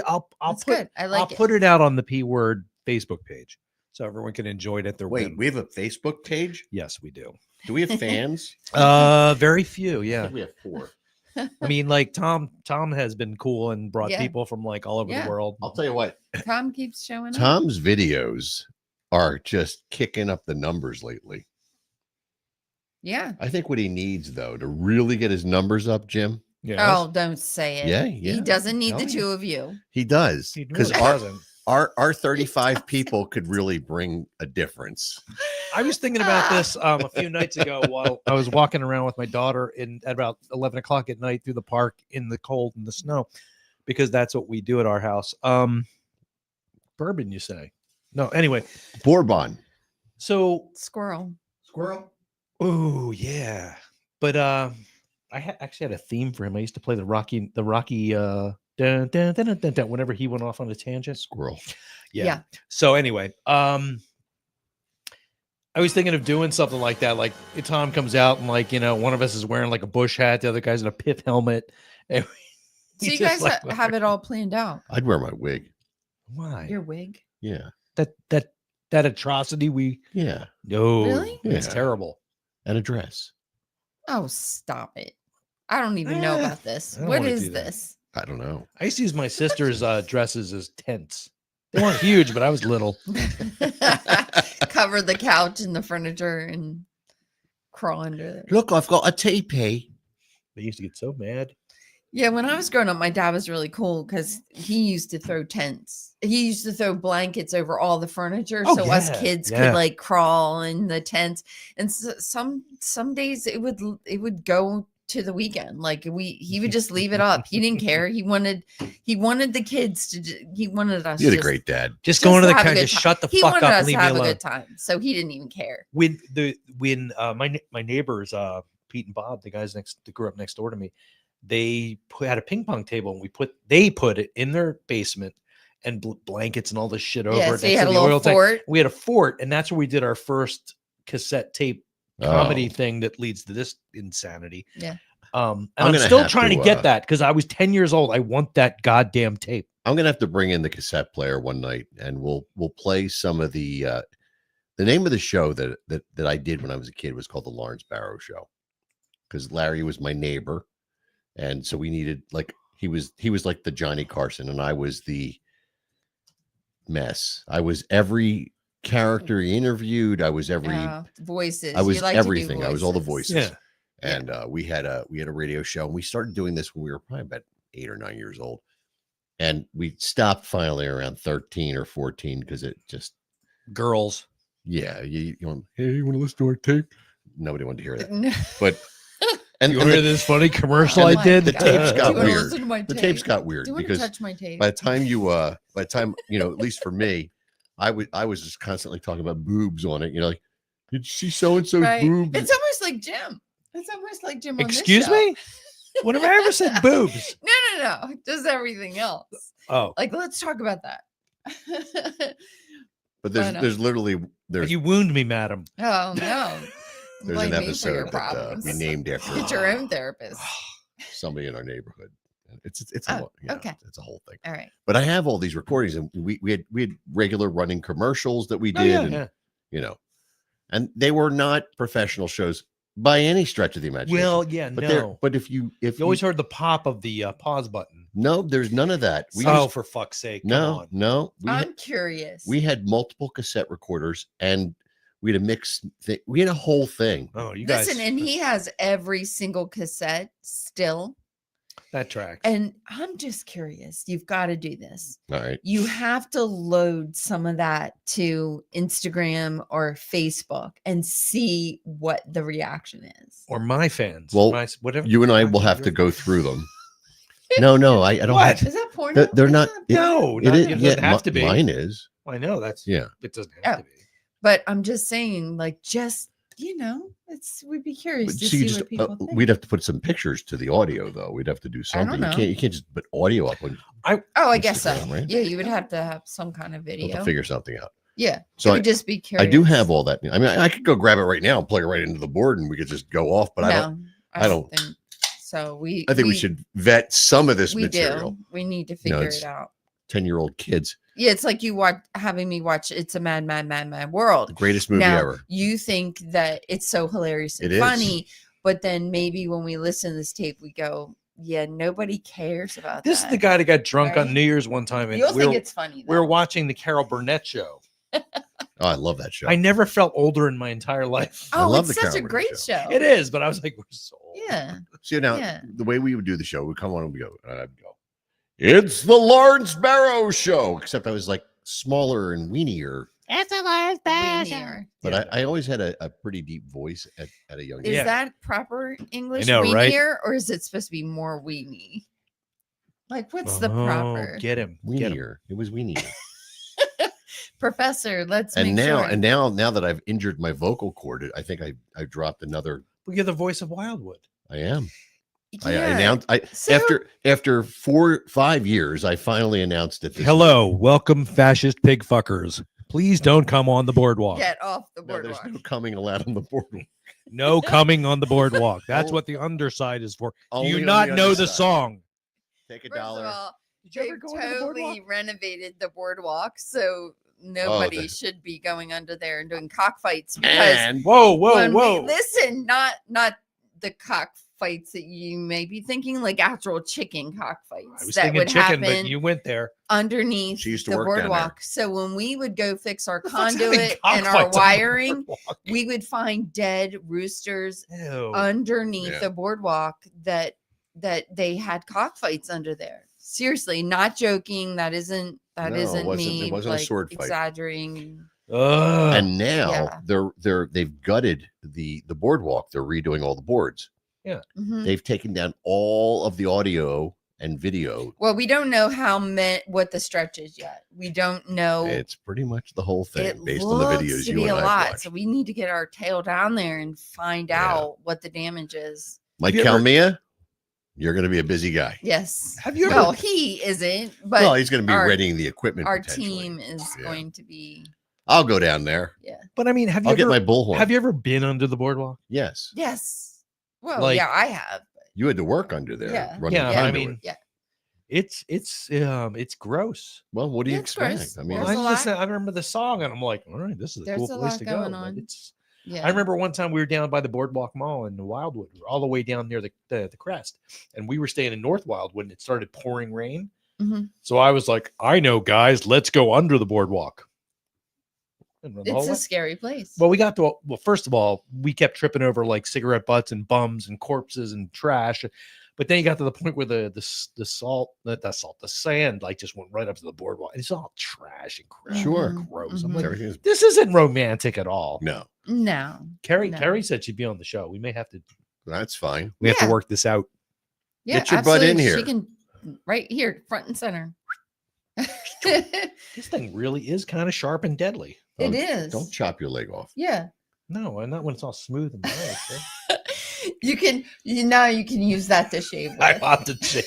I'll It's put good. I I'll like it. put it out on the P Word Facebook page so everyone can enjoy it at their Wait, whim. we have a Facebook page. Yes, we do. Do we have fans? Very few. I Yeah. think we have 4. I mean, like Tom has been cool and brought Yeah. people from like all over Yeah. the world. I'll tell you what. Tom keeps showing up. Tom's videos are just kicking up the numbers lately. Yeah. I think what he needs though to really get his numbers up, Jim. Yeah. Oh, don't say it. Yeah, He doesn't need Oh, the yeah. two of you. He does He because really doesn't. our 35 people could really bring a difference. I was thinking about this a few nights ago while I was walking around with my daughter at about 11 o'clock at night through the park in the cold and the snow, because that's what we do at our house. Bourbon, you say? No, anyway. Bourbon. So Squirrel. Squirrel. oh yeah, but I actually had a theme for him. I used to play the Rocky dun, dun, dun, dun, dun, dun, whenever he went off on a tangent. Squirrel. Yeah. Yeah. So anyway, I was thinking of doing something like that. Like Tom comes out and like, one of us is wearing like a bush hat, the other guy's in a pith helmet. And So you guys have it all planned out. I'd wear my wig. Why? Your wig? Yeah. That atrocity Yeah. no, Really? it's Yeah. terrible. And a dress. Oh, stop it. I don't even know about this. I don't What wanna is do that. this? I don't know. I used to use my sister's dresses as tents. They weren't huge, but I was little. Cover the couch and the furniture and crawl under it. Look, I've got a teepee. They used to get so mad. Yeah, when I was growing up, my dad was really cool because he used to throw tents. He used to throw blankets over all the furniture, Oh, so us yeah, kids yeah. could like crawl in the tents. And some days it would go to the weekend. Like he would just leave it up. He didn't care. He wanted the kids to. He wanted us. You had a just- great dad. Just going to the have a couch, good just time. shut the He fuck wanted up us and leave to me have a alone. good time, so he didn't even care. When my neighbors Pete and Bob, the guys that grew up next door to me, they had a ping pong table and they put it in their basement and blankets and all this shit over Yeah, it so you next had to a the little oil tank. fort. We had a fort, and that's where we did our first cassette tape comedy Oh. thing that leads to this insanity. Yeah. And I'm I'm gonna still have trying to to, get that because I was 10 years old. I want that goddamn tape. I'm gonna have to bring in the cassette player one night, and we'll play some of the name of the show that I did when I was a kid was called the Lawrence Barrow Show, because Larry was my neighbor, and so we needed like he was like the Johnny Carson, and I was the mess. I was every character he interviewed. I was every Voices. I was You like to do everything. I was all the voices. Yeah. And we had a radio show, and we started doing this when we were probably about 8 or 9 years old. And we stopped finally around 13 or 14 because it just Girls. yeah, you want, hey, you want to listen to our tape? Nobody wanted to hear that. No. But and, You and hear the, this funny commercial Oh I my did? the God. tapes Do got you wanna weird. listen to my The tapes tape? got weird Do you want to because touch my tape? by the time at least for me, I was just constantly talking about boobs on it. Like, did you see so and so's Right. boobs? It's almost like Jim. It's almost like Jim. On this Excuse show. me? When have I ever said boobs? No. Just everything else. Oh, Like, let's talk about that. But I know. there's literally you wound me, madam. Oh no. there's Blame an me for your episode that problems. we named after Get your own therapist. somebody in our neighborhood. It's Oh, okay. it's a whole thing. All right. But I have all these recordings, and we had regular running commercials that we Oh, did, yeah, and and they were not professional shows by any stretch of the imagination. Well, yeah, but no. but if you You always heard the pop of the pause button. no, there's none of that. For fuck's sake. Come no, on. no. I'm curious. We had multiple cassette recorders, and we had a mix. We had a whole thing. Oh, you guys. Listen, and he has every single cassette still. That tracks. And I'm just curious. You've got to do this. All right. You have to load some of that to Instagram or Facebook and see what the reaction is. Or my fans. Well, whatever. You and I will have to go through them. No, I don't. What? Have, Is that porno? they're not. No, it not- is. it doesn't have to be. Mine is. I know that's. Yeah. It doesn't have Oh. to be. But I'm just saying, like, we'd be curious But to see, see what people think. we'd have to put some pictures to the audio, though. We'd have to do I don't something. know. You can't just put audio up on. I guess so. Instagram, right? Yeah, you would have to have some kind of We'll have video. to figure something out. Yeah. So So I just be curious. I do have all that. I mean, I could go grab it right now and plug it right into the board, and we could just go off. But I don't. think so. I think we should vet some of this We material. do. We need to figure it's it out. 10-year-old kids, Yeah, it's like you having me watch It's a Mad, Mad, Mad, Mad World. the greatest movie Now, ever. you think that it's so hilarious and It is. funny, but then maybe when we listen to this tape, we go, yeah, nobody cares about This that. is the guy that got drunk Right? on New Year's one time. And You'll we think were, it's funny. we were though. watching the Carol Burnett show. Oh, I love that show. I never felt older in my entire life. I Oh, love it's the such a Carol great Burnett show. It is, but I was like, we're so old. Yeah. See now, Yeah. the way we would do the show, we come on and we go, and I'd go, it's the Lawrence Barrow Show. Except I was like smaller and weenier, Weenier. but I always had a pretty deep voice at a young Is age. Yeah. that proper English know, right? weenier, or is it supposed to be more weenie? Like, what's the proper Get him. Get him. Weenier. It was weenier. professor? Let's and make now, sure. now that I've injured my vocal cord, I think I dropped another. Well, you're the voice of Wildwood. I am. I Yeah. announced. So- After 5 years, I finally announced it. Hello, welcome, fascist pig fuckers. Please don't come on the boardwalk. Get off the No, there's boardwalk. no coming allowed on the boardwalk. No coming on the boardwalk. That's Oh. what the underside is for. Do Only you on not the know the underside. song? Take a First dollar. of all, Did you ever they've go on the totally boardwalk? renovated the boardwalk, so nobody the- should be going under there and doing cockfights because And Whoa, when listen, not the cockfights that you may be thinking, like actual chicken cockfights I was that thinking would chicken, happen but you went there. underneath She used to the work down there. boardwalk. So when we would go fix our The fuck's having conduit and our cockfights on the wiring, boardwalk? we would find dead roosters Ew. underneath Yeah. the boardwalk that they had cockfights under there. Seriously, not joking. That isn't No, it wasn't- me it wasn't a like, sword fight. exaggerating. Ugh. and now Yeah. they've gutted the boardwalk. They're redoing all the boards. Mhm. They've taken down all of the audio and video. Well, we don't know what the stretch is yet. We don't know. It's pretty much the whole thing It based on the looks videos to you be and a I lot, watched. so we need to get our tail down there and find Yeah. out what the damage is. Mike Have you ever- Calmia, you're going to be a busy guy. Yes. Have you ever? Well, he isn't, but Well, he's going to be our- readying the equipment. our potentially. team is Yeah. going to be. I'll go down there. but I mean, have you I'll ever? get my bullhorn. Have you ever been under the boardwalk? Yes. Yes. Well, Like- yeah, I have. You had to work under there. Yeah. Running Yeah, the I conduit. mean, Yeah. it's gross. Well, what do you It's expect? gross. I mean, There's I a lot- listen. I remember the song, and I'm like, all right, this is a There's cool a place lot to go. going but on. It's. Yeah. I remember one time we were down by the Boardwalk Mall in Wildwood, we were all the way down near the crest, and we were staying in North Wildwood, and it started pouring rain. Mhm. So I was like, I know, guys, let's go under the boardwalk. And run the whole It's way. a scary place. Well, we got to first of all, we kept tripping over like cigarette butts and bums and corpses and trash. But then you got to the point where the sand like just went right up to the boardwalk. It's all trash and crap. Sure. Mhm, Gross. I'm mhm. like, everything's this isn't romantic at all. no, No. Carrie No. Carrie said she'd be on the show. We may have to that's fine. we have to Yeah. work this out. Yeah, Get your butt in absolutely. here. She can right here, front and center. This thing really is kind of sharp and deadly. It Don't- is. Don't chop your leg off. Yeah. No, and not when it's all smooth and nice. right? You can you can use that to shave I with. want to say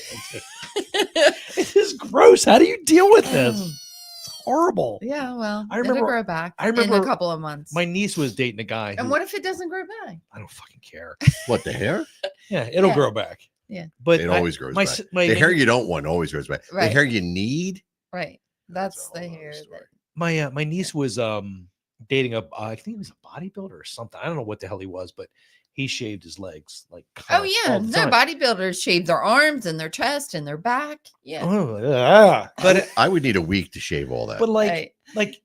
it is gross. How do you deal with this? It's horrible. Yeah, well, I it'll remember- grow back I in remember a couple of months. My niece was dating a guy. And who- what if it doesn't grow back? I don't fucking care. What, the hair? Yeah, it'll Yeah. grow back. Yeah. But It I- always grows my, back. s- my, The my- hair you don't want always grows back. The Right. hair you need. Right. That's a the whole hair. other story. my niece was dating I think he was a bodybuilder or something. I don't know what the hell he was, but he shaved his legs like Oh yeah, all the no time. bodybuilders shave their arms and their chest and their back. Yeah. Oh, yeah. I would need a week to shave all that. but like Right. like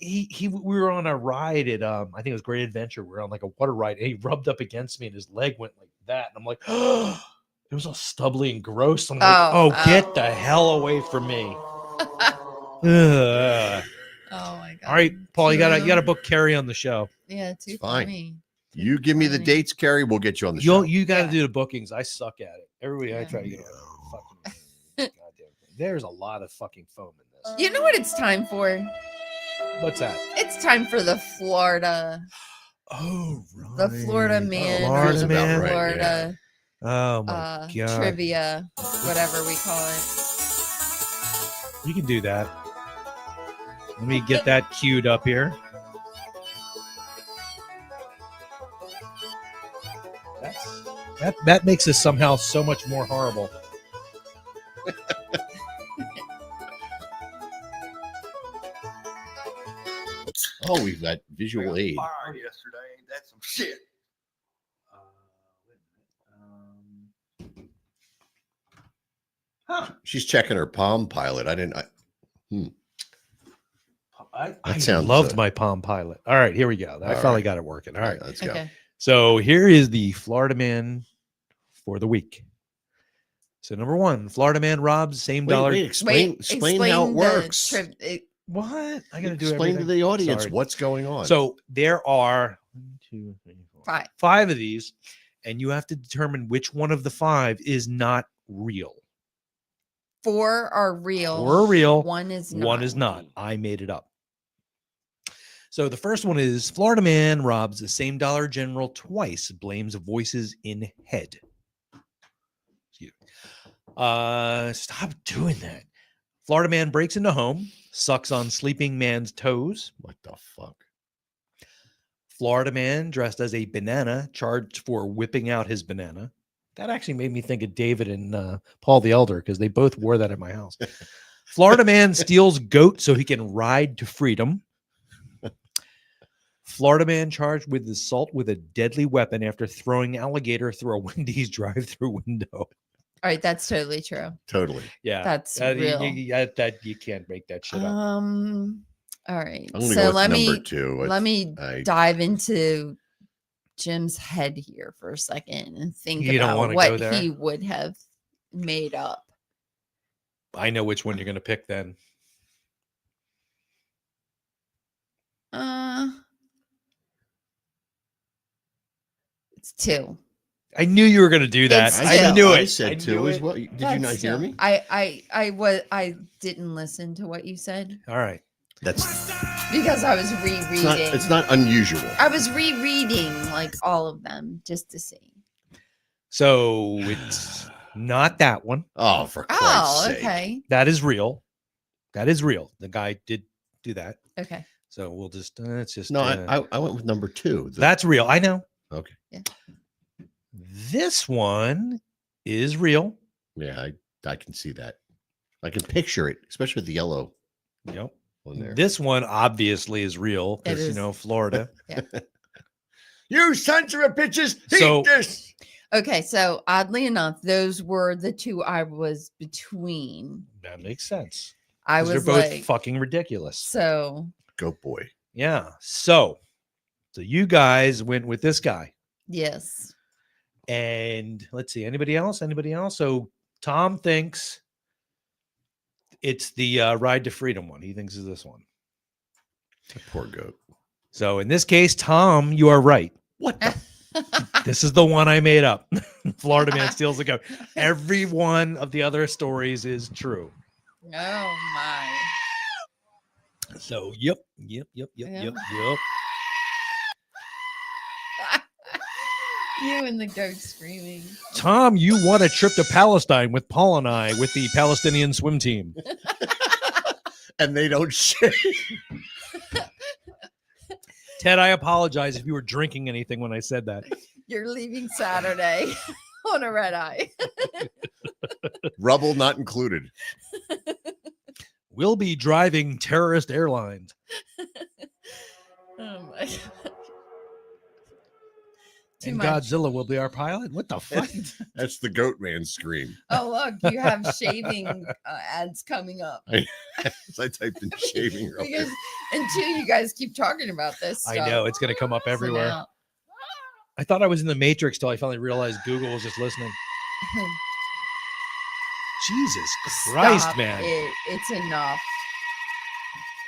we were on a ride at I think it was Great Adventure. We were on like a water ride, and he rubbed up against me, and his leg went like that, and I'm like, oh, it was all stubbly and gross. I'm like, Oh, oh, get the hell away from me. Ugh. Oh my god. All right, Paul, you gotta Too- book Carrie on the show. Yeah, too fine. funny. You give me the funny. dates, Carrie. We'll get you on the show. You got to Yeah. do the bookings. I suck at it. Everybody I Yeah. try to get on. Fucking goddamn thing. There's a lot of fucking foam in this. You know what it's time for? What's that? It's time for the Florida, Oh, right. the Florida man, Florida versus man. Right, Florida Oh my god. trivia, whatever we call it. You can do that. Let me get that queued up here. That makes this somehow so much more horrible. Oh, we've got visual aid. Fired yesterday. Ain't that some shit? She's checking her Palm Pilot. I didn't. I sounds, loved my Palm Pilot. All right, here we go. I All finally right. got it working. All right. Let's go. Okay. So here is the Florida man for the week. So number one, Florida man robs same dollar. Wait, explain how it the works. What? I gotta do Explain to everything. the audience Sorry. what's going on. So there are 1, 2, 3, 4, 5. 5 of these, and you have to determine which one of the 5 is not real. 4 are real. 4 are real. 1 is not. 1 is not. I made it up. So the first one is Florida man robs the same Dollar General twice, blames voices in head. Excuse me. Stop doing that. Florida man breaks into home, sucks on sleeping man's toes. What the fuck? Florida man dressed as a banana charged for whipping out his banana. That actually made me think of David and Paul the Elder because they both wore that at my house. Florida man steals goat so he can ride to freedom. Florida man charged with assault with a deadly weapon after throwing alligator through a Wendy's drive-through window. All right, that's totally true. Totally. Yeah, That's that, real. that you can't make that shit up. All right. I'm gonna So go with let number me 2. let me I- dive into Jim's head here for a second and think You don't about wanna go what there? he would have made up. I know which one you're going to pick then. It's 2. I knew you were going to do that. It's I two. knew it. I said 2 as well. Did you not That's hear two. me? I didn't listen to what you said All right. That's because I was rereading. it's not unusual. I was rereading like all of them just to see. So it's not that one. Oh, for Christ's Oh, sake. okay. That is real. That is real. The guy did do that. Okay. So we'll just, it's just. No, I went with number 2. That's real. I know. Okay. Yeah. This one is real. Yeah, I can see that. I can picture it, especially with the yellow Yep. on there. This one obviously is real It because, is. Florida. You sons of a bitches, eat So- this. Okay. So oddly enough, those were the 2 I was between. That makes sense. I 'Cause was they're both like, fucking ridiculous. so Goat boy. Yeah. So you guys went with this guy. yes. And let's see, anybody else? So Tom thinks it's the Ride to Freedom one. He thinks it's this one. Poor goat. So in this case, Tom, you are right. What the? This is the one I made up. Florida man steals a goat. Every one of the other stories is true. Oh my. So yep. Yeah. You and the goat screaming. Tom, you won a trip to Palestine with Paul and I with the Palestinian swim team. And they don't shave. Ted, I apologize if you were drinking anything when I said that. You're leaving Saturday on a red eye. Rubble not included. We'll be driving terrorist airlines. Oh my god. Too And much. Godzilla will be our pilot. What the fuck? That's the goat man scream. Oh look, you have shaving ads coming up. I typed in shaving earlier. Because until you guys keep talking about this I stuff. know it's going to come up So everywhere. now- I thought I was in the Matrix till I finally realized Google was just listening. Jesus Christ, Stop man. it. It's enough.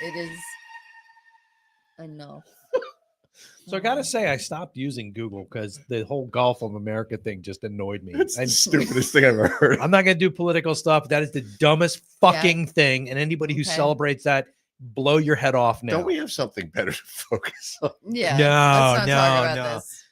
It is enough. So I gotta say, I stopped using Google because the whole Gulf of America thing just annoyed me. That's the And stupidest thing I've ever heard. I'm not gonna do political stuff. That is the dumbest fucking thing. And anybody who Okay. celebrates that, blow your head off now. Don't we have something better to focus on? Yeah. No, let's not talk about no. this.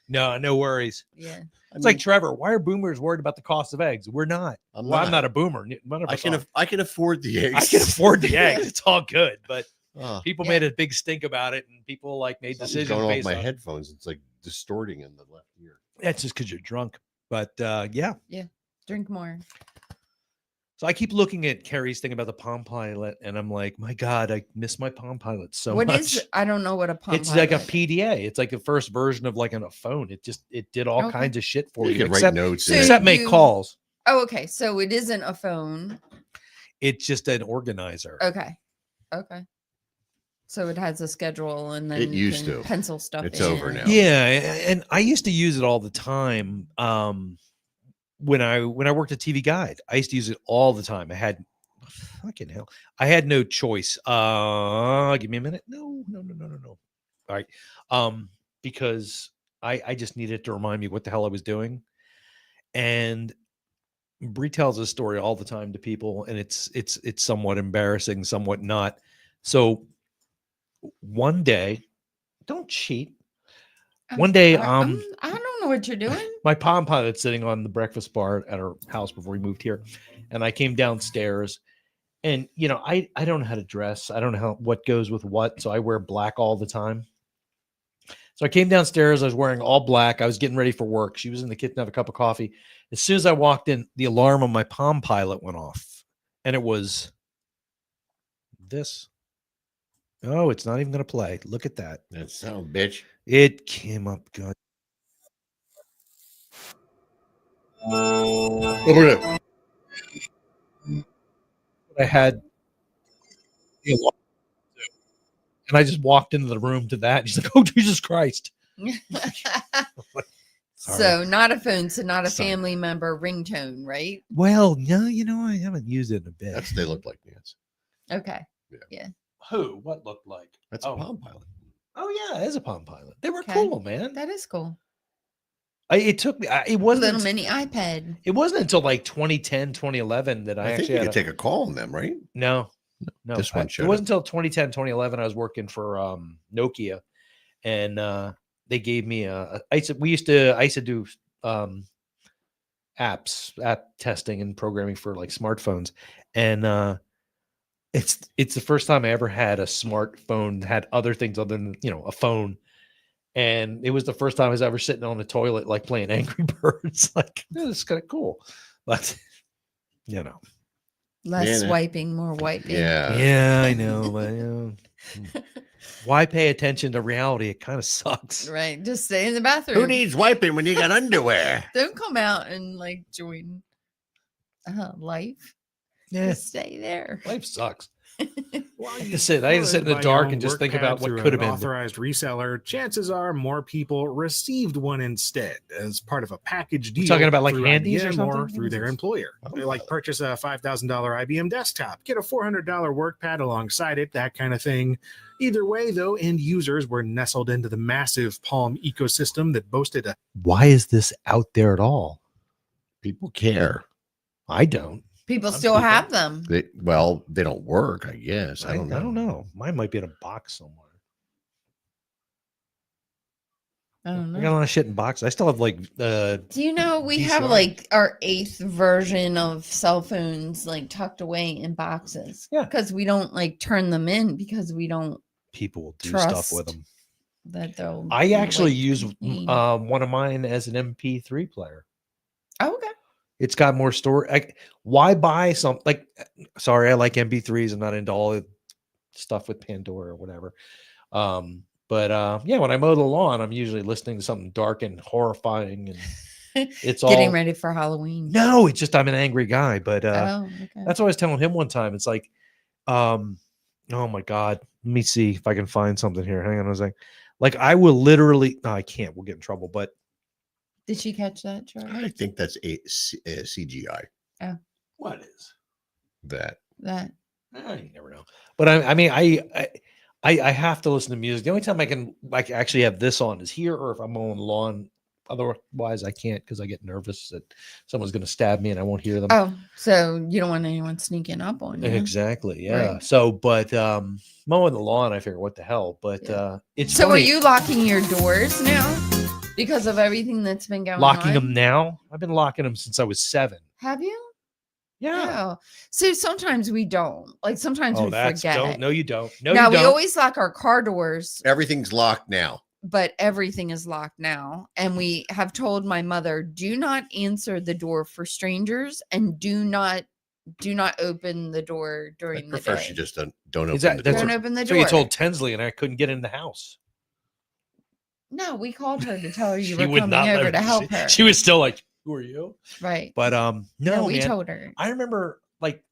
No worries. Yeah. It's like Trevor. Why are boomers worried about the cost of eggs? We're not. I'm Well, I'm not. not a boomer. None of I us can are. I can afford the eggs. I can afford the eggs. It's all good. But Oh, people Yeah. made a big stink about it, and people like made something's decisions going on with based my on it. headphones. It's like distorting in the left ear. That's just because you're drunk. But yeah. Drink more. So I keep looking at Carrie's thing about the Palm Pilot, and I'm like, my God, I miss my Palm Pilot so What much. is? I don't know what a pump. It's like a PDA. It's like the first version of like on a phone. It did all Okay. kinds of shit for You you, can write except, notes. So in it. except make you- calls. Oh, okay. So it isn't a phone. It's just an organizer. Okay. Okay. So it has a schedule, and then It you used can to. pencil stuff. It's in. over now. Yeah, and I used to use it all the time. When I worked at TV Guide, I used to use it all the time. I had fucking hell. I had no choice. Give me a minute. No. All right. Because I just needed to remind me what the hell I was doing. And Bree tells this story all the time to people, and it's somewhat embarrassing, somewhat not. So one day, don't cheat. One day, I don't know what you're doing. my Palm Pilot's sitting on the breakfast bar at our house before we moved here, and I came downstairs, And you know, I don't know how to dress. I don't know what goes with what, so I wear black all the time. So I came downstairs. I was wearing all black. I was getting ready for work. She was in the kitchen, have a cup of coffee. As soon as I walked in, the alarm on my Palm Pilot went off, and it was this. Oh, it's not even going to play. Look at that. That sound, bitch. It came up good. Over there. I had the alarm, and I just walked into the room to that. She's like, "Oh, Jesus Christ!" So not a phone, so not a Sorry. family member ringtone, right? Well, no, you know, I haven't used it in a bit. That's what they look like, Nance. Okay. Yeah. Yeah. Who? What looked like? That's a Palm Pilot. Oh yeah, it is a Palm Pilot. They were Okay. cool, man. That is cool. It took me. It A wasn't. little mini iPad. It wasn't until like 2010, 2011 that I I think actually you had could take a call on them, right? No. This one It showed wasn't until 2010, 2011. I was working for Nokia, and they gave me I used to do app testing and programming for like smartphones, and it's the first time I ever had a smartphone that had other things other than, you know, a phone. And it was the first time I was ever sitting on the toilet, like playing Angry Birds. Like, this is kind of cool. But, you know. Less Man, swiping, more wiping. Yeah, I know. But, you know, why pay attention to reality? It kind of sucks. Right. Just stay in the bathroom. Who needs wiping when you got underwear? Don't come out and like join life. Yeah. Just stay there. Life sucks. While I you just sit in the buy dark your and just own think work about pad what through could have an been. authorized reseller, chances are more people received one instead as part of a package deal. talking about, like, through handies or IBM something? or through their employer. They like purchase a $5,000 IBM desktop, get a $400 work pad alongside it, that kind of thing. Either way, though, end users were nestled into the massive Palm ecosystem that boasted a. Why is this out there at all? People care. I don't. People still have them. They don't work, I guess. I don't know. I don't know. Mine might be in a box somewhere. I don't I got a know. lot of shit in boxes. I still have like Do you know we have VCR. like our 8th version of cell phones like tucked away in boxes? Yeah. Because we don't like turn them in because we don't people will do trust stuff with them. that they'll. I actually like, use mean. one of mine as an MP3 player. Oh, okay. It's got more storage. Why buy some? Like, sorry, I like MP3s. I'm not into all the stuff with Pandora or whatever. But yeah, when I mow the lawn, I'm usually listening to something dark and horrifying, and it's Getting all ready for Halloween. No, it's just I'm an angry guy. But Oh, okay. that's what I was telling him one time. It's like, oh my God, let me see if I can find something here. Hang on a second. Like, I will literally. No, I can't. We'll get in trouble. But Did she catch that, Charlie? I think that's a CGI. Oh, what is That. that. You never know. But I mean, I have to listen to music. The only time I can like actually have this on is here, or if I'm on the lawn. Otherwise, I can't because I get nervous that someone's going to stab me and I won't hear them. Oh, so you don't want anyone sneaking up on you. Exactly. Yeah. Right. So, but mowing the lawn, I figure, what the hell? But it's So, funny. are you locking your doors now because of everything that's been going locking on? them now? I've been locking them since I was 7. Have you? Yeah. Oh. So sometimes we don't. Like sometimes we forget. No, you don't. No, now you we don't. always lock our car doors, Everything's locked now. but everything is locked now. And we have told my mother, do not answer the door for strangers and do not open the door I during the prefer day. she just don't Is open that- the that's door. Don't open the So door. you told Tinsley and I couldn't get in the house. No, we called her to tell her you She were would coming not let over her- to help she- her. She was still like, "Who are you?" Right. But no, we man. told her. I remember like,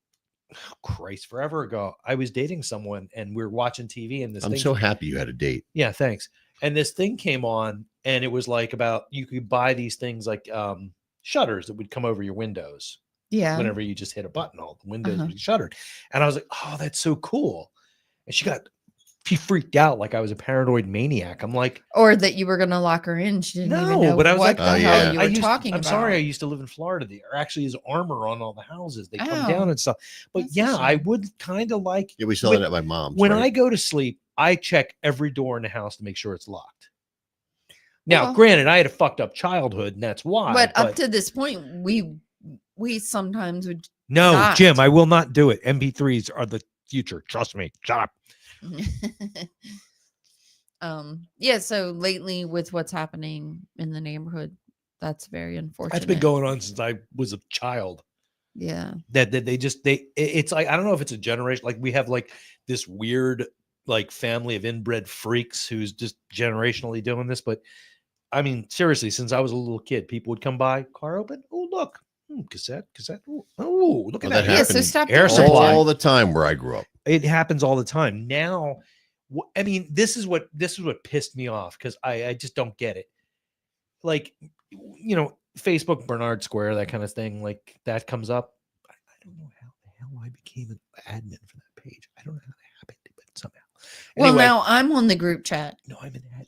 oh, Christ, forever ago, I was dating someone and we were watching TV and this I'm thing. so happy you had a date. Yeah, thanks. And this thing came on and it was like about you could buy these things like shutters that would come over your windows. Yeah. Whenever you just hit a button, all the windows Uh-huh. would be shuttered. And I was like, oh, that's so cool. And she freaked out like I was a paranoid maniac. I'm like, Or that you were going to lock her in. She didn't even no, know but I was what like, the hell you were talking I'm about. sorry, I used to live in Florida. There actually is armor on all the houses. They come Oh, down and stuff. But that's a yeah, I shame. would kind of like Yeah, we saw when- that at my mom's. when right? I go to sleep, I check every door in the house to make sure it's locked. Now, Well- granted, I had a fucked up childhood, and that's why. But up to this point, we sometimes would No, not. Jim, I will not do it. MP3s are the future. Trust me. Shut up. Yeah, so lately with what's happening in the neighborhood, that's very unfortunate. That's been going on since I was a child. Yeah. That it's like, I don't know if it's a generation, like we have like this weird like family of inbred freaks who's just generationally doing this. But I mean, seriously, since I was a little kid, people would come by, car open. Oh, look, cassette. Oh, look at that. Yeah, so stop Air doing that. supply all the time where I grew up. It happens all the time now. I mean, this is what pissed me off, because I just don't get it. Like, you know, Facebook, Bernard Square, that kind of thing, like that comes up. I don't know how the hell I became an admin for that page. I don't know how that happened, but somehow. Well, Anyway, now I'm on the group chat. no, I'm an admin.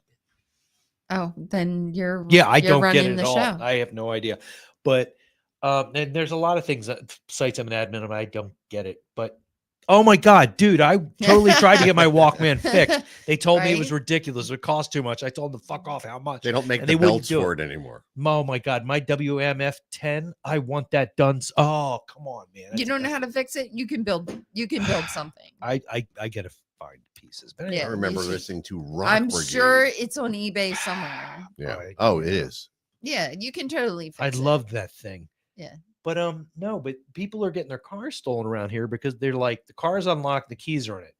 Oh, then you're I you're don't get running it the at all. show. I have no idea. But and there's a lot of things that sites I'm an admin of, I don't get it. But oh my God, dude, I totally tried to get my Walkman fixed. They told me it was Right? ridiculous. It cost too much. I told them to fuck off. How much? They don't make And the they wouldn't belts do for it anymore. Oh my God, my WMF 10. I want that done. Oh, come on, man. You don't know how to fix it? You can build something. I gotta find pieces. But Yeah, I remember you should. listening to Rock I'm Brigade. sure it's on eBay somewhere. Yeah. Oh, it is. Yeah, you can totally fix I it. love that thing. Yeah. But no, but people are getting their cars stolen around here because they're like, the car's unlocked, the keys are in it.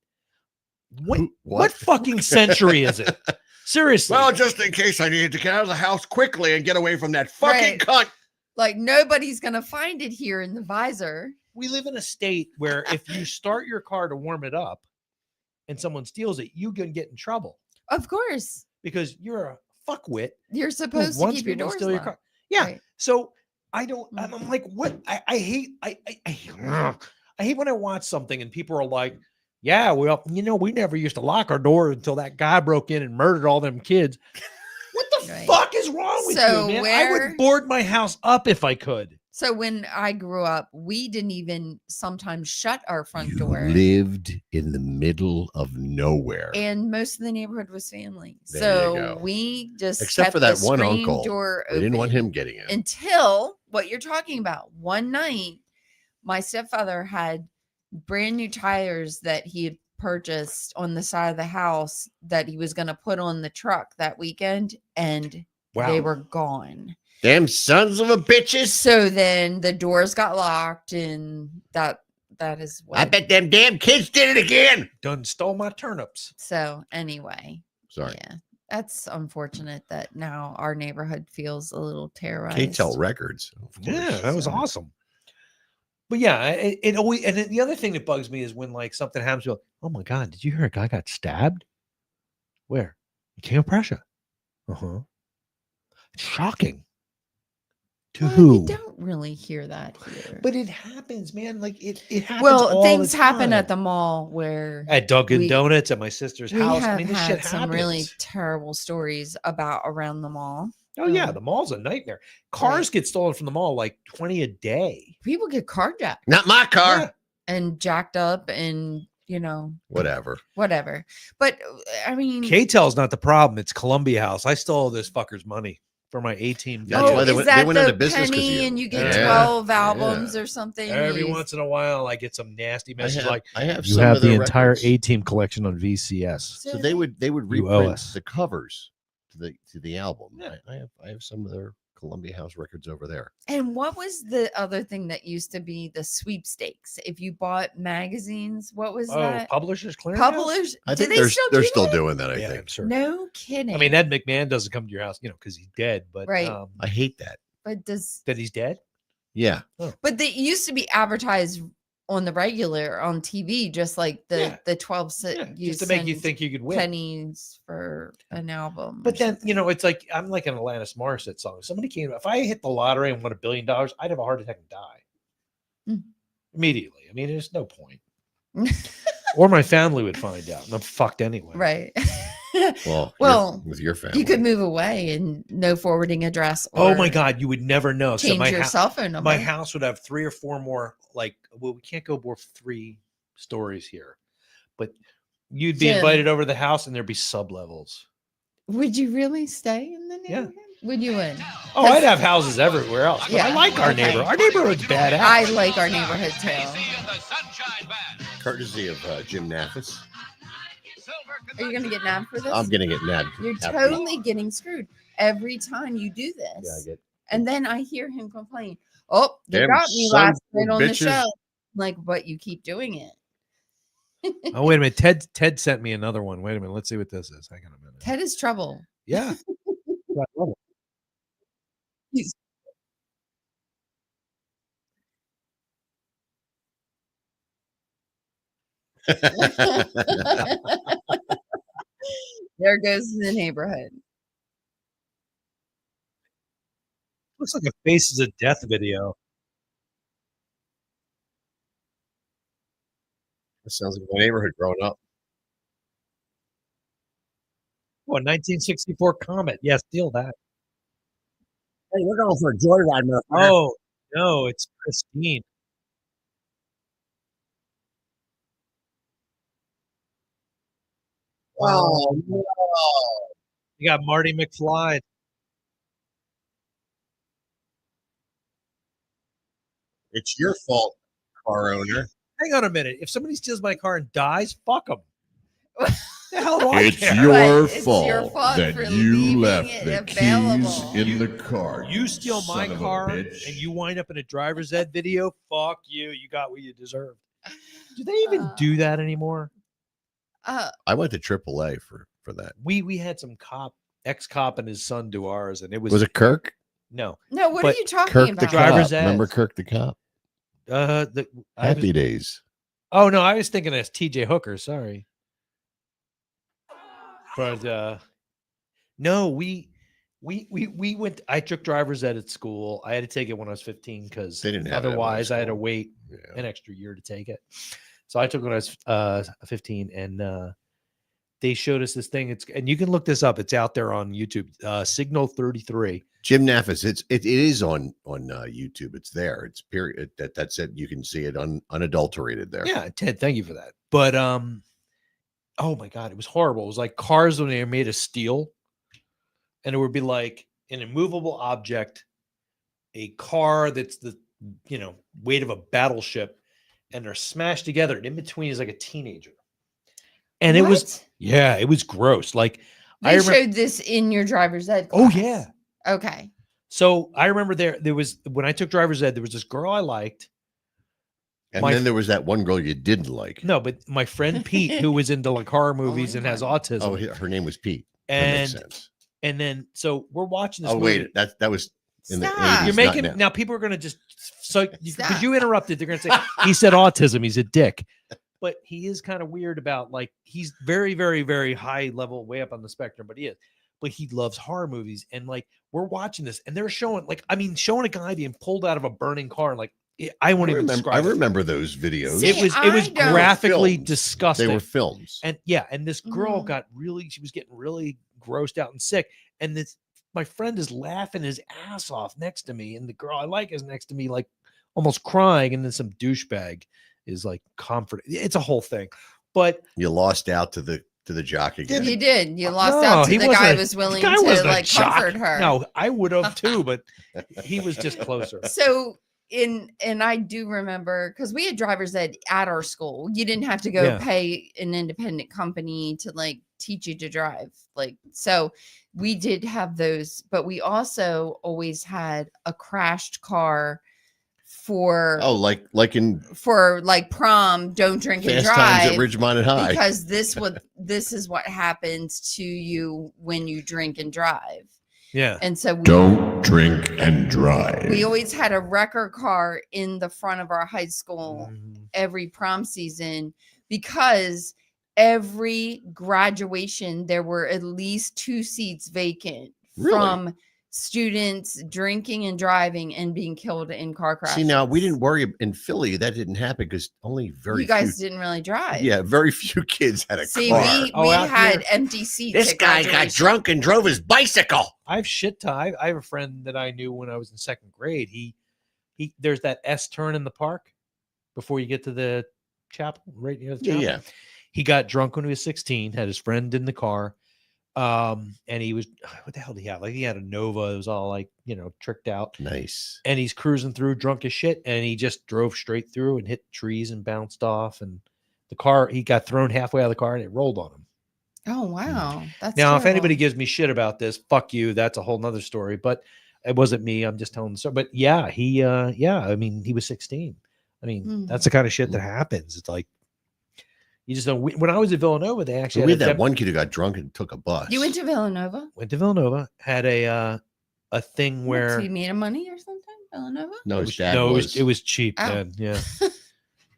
What fucking century is it? Seriously. Well, just in case I needed to get out of the house quickly and get away from that fucking Right. cunt. Like nobody's gonna find it here in the visor. We live in a state where if you start your car to warm it up and someone steals it, you can get in trouble Of course. because you're a fuckwit. You're who supposed to wants keep your people to doors steal your locked. car. Yeah. Right. So I don't. I'm like, what? I hate. I hate when I watch something and people are like, "Yeah, well, you know, we never used to lock our door until that guy broke in and murdered all them kids." What the Right. fuck is wrong with So you, man? I where- would board my house up if I could. So when I grew up, we didn't even sometimes shut our front door. Lived in the middle of nowhere. And most of the neighborhood was family. There you So go. we just Except kept for that the one screen uncle. door They didn't want open him getting in. until what you're talking about. One night, my stepfather had brand new tires that he had purchased on the side of the house that he was going to put on the truck that weekend, and they were gone. Damn sons of a bitches. So then the doors got locked, and that is what. I bet them damn kids did it again. Done stole my turnips. So anyway, Sorry. yeah, that's unfortunate that now our neighborhood feels a little terrorized. KTEL Records. of course. Yeah, that was awesome. But yeah, it always, and then the other thing that bugs me is when like something happens, you're like, oh my God, did you hear a guy got stabbed? Where? King of Prussia. Uh-huh. It's shocking. To Well, who? you don't really hear that here. But it happens, man. Like it happens. Well, all things the happen at time. the mall where At Dunkin' we- Donuts, at my sister's we house. have I mean, this had shit some happens. really terrible stories about around the mall. Oh yeah, the mall's a nightmare. Cars get stolen from the mall like 20 a day. People get carjacked Not my car. Yeah. and jacked up, and Whatever. whatever. But I mean, KTEL's not the problem. It's Columbia House. I stole this fucker's money for my 18. That's why they is went- that out the of business 'cause of penny you. and you get Yeah. 12 albums or something? Every You- once in a while, I get some nasty message like, I have "You some have of the their entire records." A-Team collection on VCS." So they would You owe reprint us. the covers to the album. Yeah. I have some of their Columbia House records over there. And what was the other thing that used to be the sweepstakes? If you bought magazines, what was Oh, that? Publishers Clearinghouse? Publish. I Do think they they're still they're do still that? doing that. I Yeah, think. I'm sure. No kidding. I mean, Ed McMahon doesn't come to your house, because he's dead. But Right. I hate that. but does that he's dead. Yeah. but they used to be advertised on the regular on TV, just like the Yeah. the 12 Just to make you send think you could win. pennies for an album. But or then, something. it's like I'm like an Alanis Morissette song. If somebody came, if I hit the lottery and won $1 billion, I'd have a heart attack and die Mm. immediately. I mean, there's no point. Or my family would find out, and I'm fucked anyway. right. Well, Well, with your family, you could move away and no forwarding address. Oh or my God, you would never know. Change my your cell phone number. My house would have 3 or 4 more. Like, well, we can't go more 3 stories here, but you'd be Jim. invited over to the house, and there'd be sub levels. Would you really stay in the Yeah. neighborhood? Would you win? Oh, I'd have houses everywhere else. But I Yeah, like our okay. neighborhood. Our neighborhood's badass. I like our neighborhood too. Courtesy of Jim Naffis. Are you gonna get nabbed for this? I'm gonna get nabbed. You're Happy. totally getting screwed every time you do this. Yeah, I get. And then I hear him complain, "Oh, they Damn got me son last of night on the bitches." show." Like, but you keep doing it. Oh, wait a minute. Ted sent me another one. Wait a minute. Let's see what this is. Hang on a minute. Ted is trouble. Yeah. I love it. He's- There goes the neighborhood. Looks like a Faces of Death video. That sounds like my neighborhood growing up. What, 1964 Comet? Yeah, steal that. Hey, we're going for a joyride, motherfucker. Oh, no, it's Christine. Oh no! You got Marty McFly. It's your fault, car owner. Hang on a minute. If somebody steals my car and dies, fuck them. The hell do I It's care? your It's your fault fault that for you leaving left it the available. keys in the car. You steal my son of a car bitch. and you wind up in a driver's ed video, fuck you. You got what you deserved. Do they even do that anymore? I went to AAA for that. We had some ex-cop and his son do ours, and it was Was it Kirk? no. No, what are But you talking Kirk about? the Driver's cop. ed. Remember Kirk the cop? I Happy was- Days. Oh no, I was thinking of TJ Hooker, sorry. But no, we went. I took driver's ed at school. I had to take it when I was 15 because They didn't have it at my otherwise I had to school. wait Yeah. an extra year to take it. So I took it when I was 15, and they showed us this thing. And you can look this up. It's out there on YouTube. Signal 33. Jim Naffis. It is on YouTube. It's there. It's period. That's it. You can see it unadulterated there. Yeah, Ted, thank you for that. But oh my god, it was horrible. It was like cars when they were made of steel, and it would be like an immovable object, a car that's the weight of a battleship, and they're smashed together. And in between is like a teenager, and it was gross. Like They I remember. showed this in your driver's ed Oh class. yeah. Okay. So I remember there was when I took driver's ed, there was this girl I liked. And My then there was that one girl you didn't like. No, but my friend Pete, who was into like horror movies and has autism. Oh, her name was Pete. That makes and sense. and then so we're watching this. Oh movie. wait, that was in the Stop. 80s. You're not making now. now. People are going to just because Stop. you interrupted. They're going to say he said autism. He's a dick, but he is kind of weird about like he's very, very, very high level, way up on the spectrum. But he is. But he loves horror movies, and like we're watching this, and they're showing showing a guy being pulled out of a burning car, and like I won't even describe. I remember those videos. It was I don't. graphically Films. disgusting. They were films. And and this girl she was getting really grossed out and sick. And my friend is laughing his ass off next to me. And the girl I like is next to me, like almost crying. And then some douchebag is like comforting. It's a whole thing. But You lost out to the jock again. You did. You lost no, out to he the guy wasn't who was willing the guy to wasn't a like jock. comfort her. No, I would have too, but he was just closer. So and I do remember because we had driver's ed at our school. You didn't have to go Yeah. pay an independent company to like teach you to drive. Like so we did have those, but we also always had a crashed car for Oh, like in prom, don't drink and Fast Times at drive. Ridgemont High. Because this is what happens to you when you drink and drive. Yeah. And so Don't drink and drive. we always had a wrecker car in the front of our high school every prom season because every graduation there were at least 2 seats vacant Really? from students drinking and driving and being killed in car crashes. See, now we didn't worry in Philly. That didn't happen because only very you guys few, didn't really drive. yeah, very few kids had a See, car. we out had here- empty seats. This at guy got graduation. drunk and drove his bicycle. I have shit time. I have a friend that I knew when I was in 2nd grade. He there's that S turn in the park before you get to the chapel, right near the Yeah, chapel. yeah. He got drunk when he was 16, had his friend in the car, And he was, what the hell did he have? Like he had a Nova. It was all like, tricked out. Nice. And he's cruising through drunk as shit. And he just drove straight through and hit trees and bounced off. And the car, he got thrown halfway out of the car and it rolled on him. Oh, wow. That's now, terrible. if anybody gives me shit about this, fuck you. That's a whole nother story. But it wasn't me. I'm just telling the story. But yeah, he was 16. I mean, that's the kind of shit that happens. It's like, you just know. When I was at Villanova, they actually we had that one kid who got drunk and took a bus. You went to Villanova? Went to Villanova. Had a thing where So you made him money or something? Villanova? No, his dad was. It was cheap Oh. then. Yeah.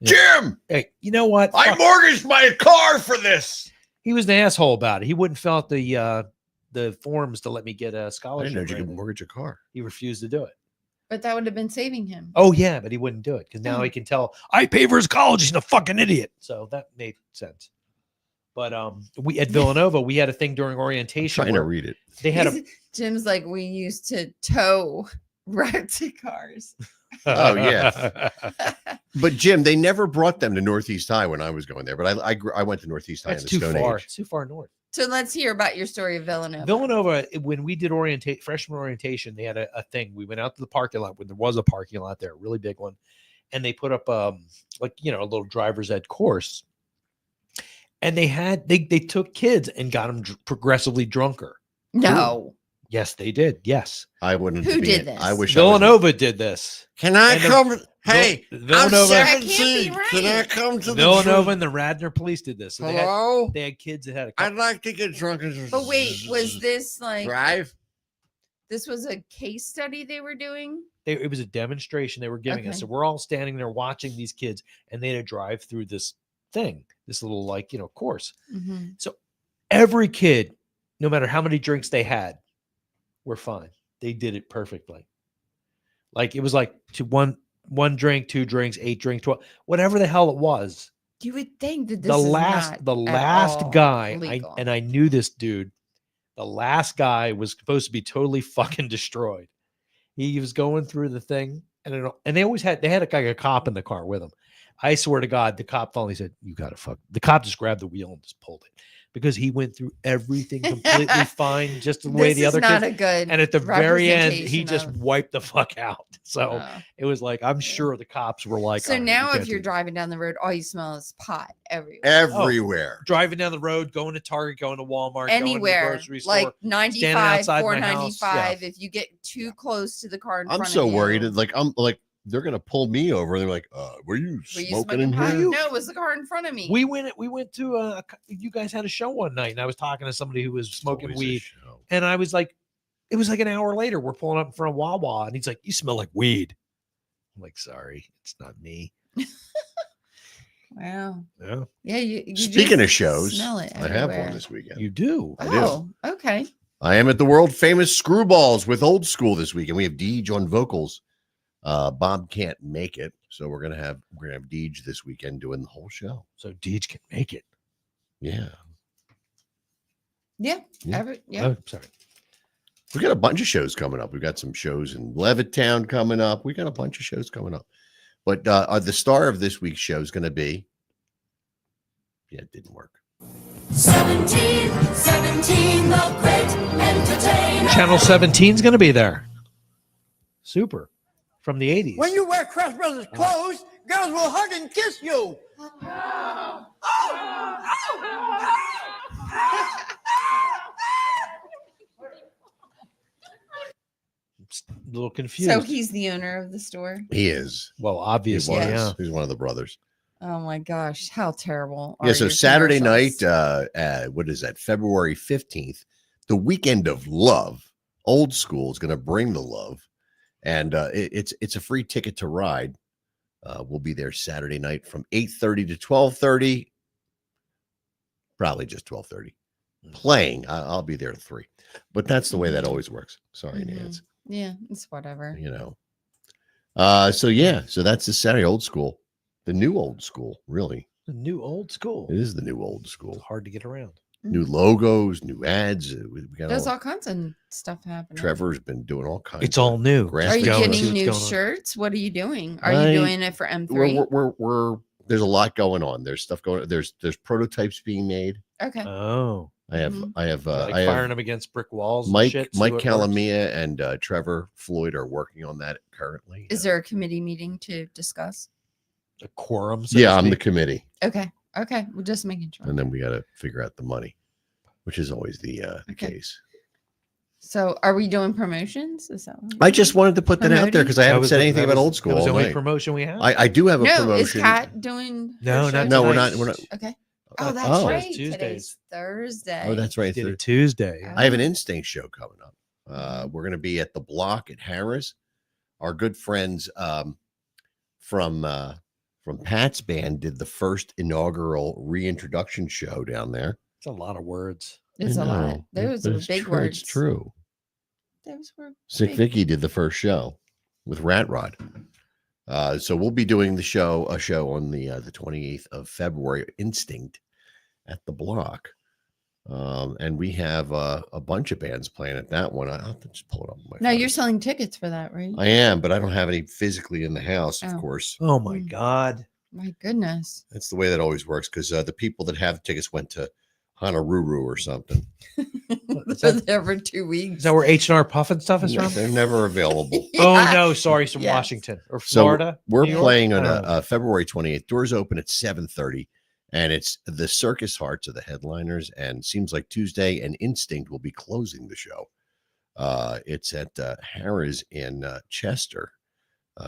Jim, hey, you know what? I mortgaged my car for this. He was an asshole about it. He wouldn't fill out the forms to let me get a I scholarship. didn't know you could mortgage a car. He refused to do it. But that would have been saving him. Oh yeah, but he wouldn't do it because now he can tell I pay for his college. He's a fucking idiot. So that made sense. But we at Villanova, we had a thing during orientation. Trying to read it. They had a Jim's like, we used to tow rented cars. Oh yeah. But Jim, they never brought them to Northeast High when I was going there. But I went to Northeast High That's in the too Stone far. Age. It's too far north. So let's hear about your story of Villanova. Villanova, when we did freshman orientation, they had a thing. We went out to the parking lot when there was a parking lot there, a really big one, and they put up a little driver's ed course. And they took kids and got them progressively drunker. No. Yes, they did. Yes. I wouldn't. Who did this? I wish Villanova did this. Can I come? Hey, Villanova. I'm 17. Right. Can I come to Villanova and the Radnor police did this. So Hello? They had kids that had a I'd like to get drunk and But wait, was this like drive? This was a case study they were doing? It was a demonstration they were giving us. Okay. So we're all standing there watching these kids, and they had to drive through this thing, this little course. Mm-hmm. So every kid, no matter how many drinks they had, were fine. They did it perfectly. Like it was like to one drink, 2 drinks, 8 drinks, 12, whatever the hell it was. You would think that this The is last not guy, legal. I knew this dude. The last guy was supposed to be totally fucking destroyed. He was going through the thing, and they always had a cop in the car with him. I swear to God, the cop finally said, "You gotta fuck." The cop just grabbed the wheel and just pulled it because he went through everything completely fine, just the way This the is other not kids. a good And at the very end, he representation just of- wiped the fuck out. So Oh. it was like, I'm sure the cops were like, So "All right, now you can't if you're do driving down the road, all you smell is pot everywhere. Everywhere. driving down the road, going to Target, going to Walmart, going to the Anywhere. grocery store, Like 95, outside my house, 495. If you get too close to the car in I'm front so of you. worried. I'm like, they're gonna pull me over. They're like, were you Were you smoking in pot? here? No, it was the car in front of me. We went to you guys had a show one night, and I was talking to somebody who was smoking Always a weed, show. and I was like, it was like an hour later, we're pulling up in front of Wawa, and he's like, "You smell like weed." I'm like, "Sorry, it's not me." Wow. Yeah, Yeah. You Speaking just of shows, smell it I have everywhere. one this weekend. you do. I do. Oh, okay. I am at the world famous Screwballs with Old School this weekend. We have Deej on vocals. Bob can't make it, so we're gonna have Deej this weekend doing the whole show. So Deej can make it. Yeah, Yeah. Yeah. Oh, sorry. we got a bunch of shows coming up. We've got some shows in Levittown coming up. We got a bunch of shows coming up, but the star of this week's show is going to be. Yeah, it didn't work. 17, the great entertainer. Channel 17 is going to be there. Super, from the 80s. When you wear Crash Brothers clothes, girls will hug and kiss you. A little confused. So he's the owner of the store. He is. Well, He obviously, was. yeah. He's one of the brothers. Oh my gosh, how terrible! Yeah, are so your Saturday night, commercials. what is that? February 15th, the Weekend of Love. Old School is going to bring the love, and it's a free ticket to ride. We'll be there Saturday night from 8:30 to 12:30. Probably just 12:30. Playing, I'll be there at 3, but that's the way that always works. Sorry, Mhm. Nance. Yeah, it's whatever. You know. So that's the Saturday. Old School, the new Old School, really. The new Old School. It is the new Old School. It's hard to get around. New logos, new ads. We got There's all, all kinds of stuff happening. Trevor's been doing all kinds. It's all new. Are graphic you Go and design. see getting what's new going on. shirts? What are you doing? Are I- you doing it for M3? We're there's a lot going on. There's stuff going. There's prototypes being made. Okay. Oh, I have Like I firing have them against brick walls. And Mike shit, see Mike what works. Calamia and Trevor Floyd are working on that currently. Is there a committee meeting to discuss? A quorum. So Yeah, to I'm the speak. committee, Okay. We're just making sure. and then we got to figure out the money, which is always the Okay. case. So are we doing promotions? Is that what I just wanted to put that out there because I That haven't was said the- anything that about was- old school That was the all only night. promotion we have. I do have a No, promotion. is Kat doing her No, show not No, we're tonight? not. We're not. Okay. Oh, that's Oh. right. Tuesdays. Today's Thursday. Oh, that's right. Did Thur- it Tuesday. I have an Instinct show coming up. We're going to be at the Block at Harris. Our good friends from Pat's band did the first inaugural reintroduction show down there. It's a lot of words. It's I a lot. know, Those but are it's big true, words. It's true. Those were Sick big. Vicky did the first show with Rat Rod. So we'll be doing a show on the 28th of February, Instinct at the Block. And we have a bunch of bands playing at that one. I'll have to just pull it up. On my No, phone. you're selling tickets for that, right? I am, but I don't have any physically in the house, of Oh. course. Oh my God. My goodness. That's the way that always works because the people that have tickets went to Honolulu or something. They're there for 2 weeks. Is that where H&R Puff and stuff is No, from? they're never available. Oh Yeah. no, sorry, it's from Yes. Washington or So Florida. we're New York? playing on I don't know. a February 28th. Doors open at 7:30, and it's the Circus Hearts are the headliners. And seems like Tuesday and Instinct will be closing the show. It's at Harrah's in Chester,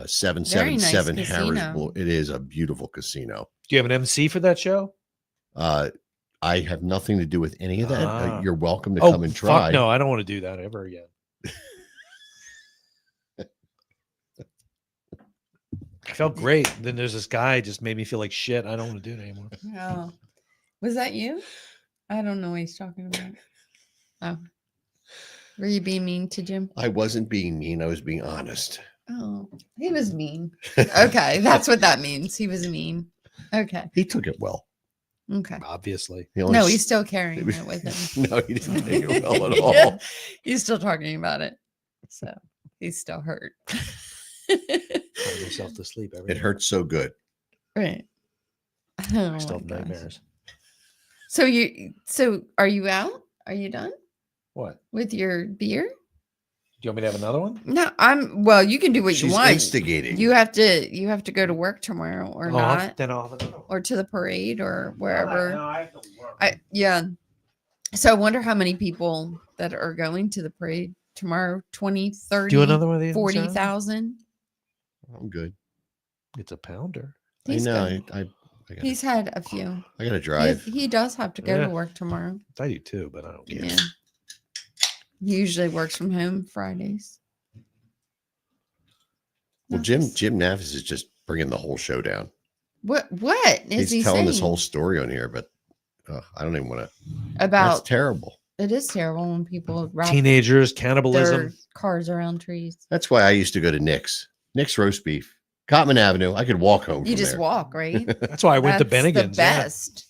777 nice Harrah's. casino. It is a beautiful casino. Do you have an MC for that show? I have nothing to do with any of that. Ah. You're welcome to Oh, come and fuck try. no, I don't want to do that ever again. I felt great. Then there's this guy just made me feel like shit. I don't want to do it anymore. Oh. Was that you? I don't know what he's talking about. Oh. Were you being mean to Jim? I wasn't being mean. I was being honest. Oh, he was mean. Okay, that's what that means. He was mean. Okay. He took it well. Okay. Obviously. He only No, s- he's still carrying it with him. No, he didn't take it well at Yeah, all. he's still talking about it. So he's still hurt. Cry yourself to sleep every It night. hurts so good. Right. I Oh still my have gosh. nightmares. So are you out? Are you done What? with your beer? Do you want me to have another one? No, well, you can do what you She's want. instigating. You have to go to work tomorrow or Oh, I'll- not, then I'll have another one. or to the parade or wherever. No, I have to work. Yeah. So I wonder how many people that are going to the parade tomorrow. 20, 30, Do another one of these, Sarah? 40,000. I'm good. It's a pounder. He's I know. good. I gotta, He's had a few. I gotta drive. He does have to go Yeah. to work tomorrow. I do too, but I don't care. Yeah. He usually works from home Fridays. Well, Jim Navis is just bringing the whole show down. What is He's he telling saying this whole story on here, but I don't even want to. about? That's terrible. It is terrible when people wrap Teenagers, their cannibalism. cars around trees. That's why I used to go to Nick's roast beef, Cotman Avenue. I could walk home. You from just there. walk, right? That's why I went to That's Bennigan's. The yeah. best.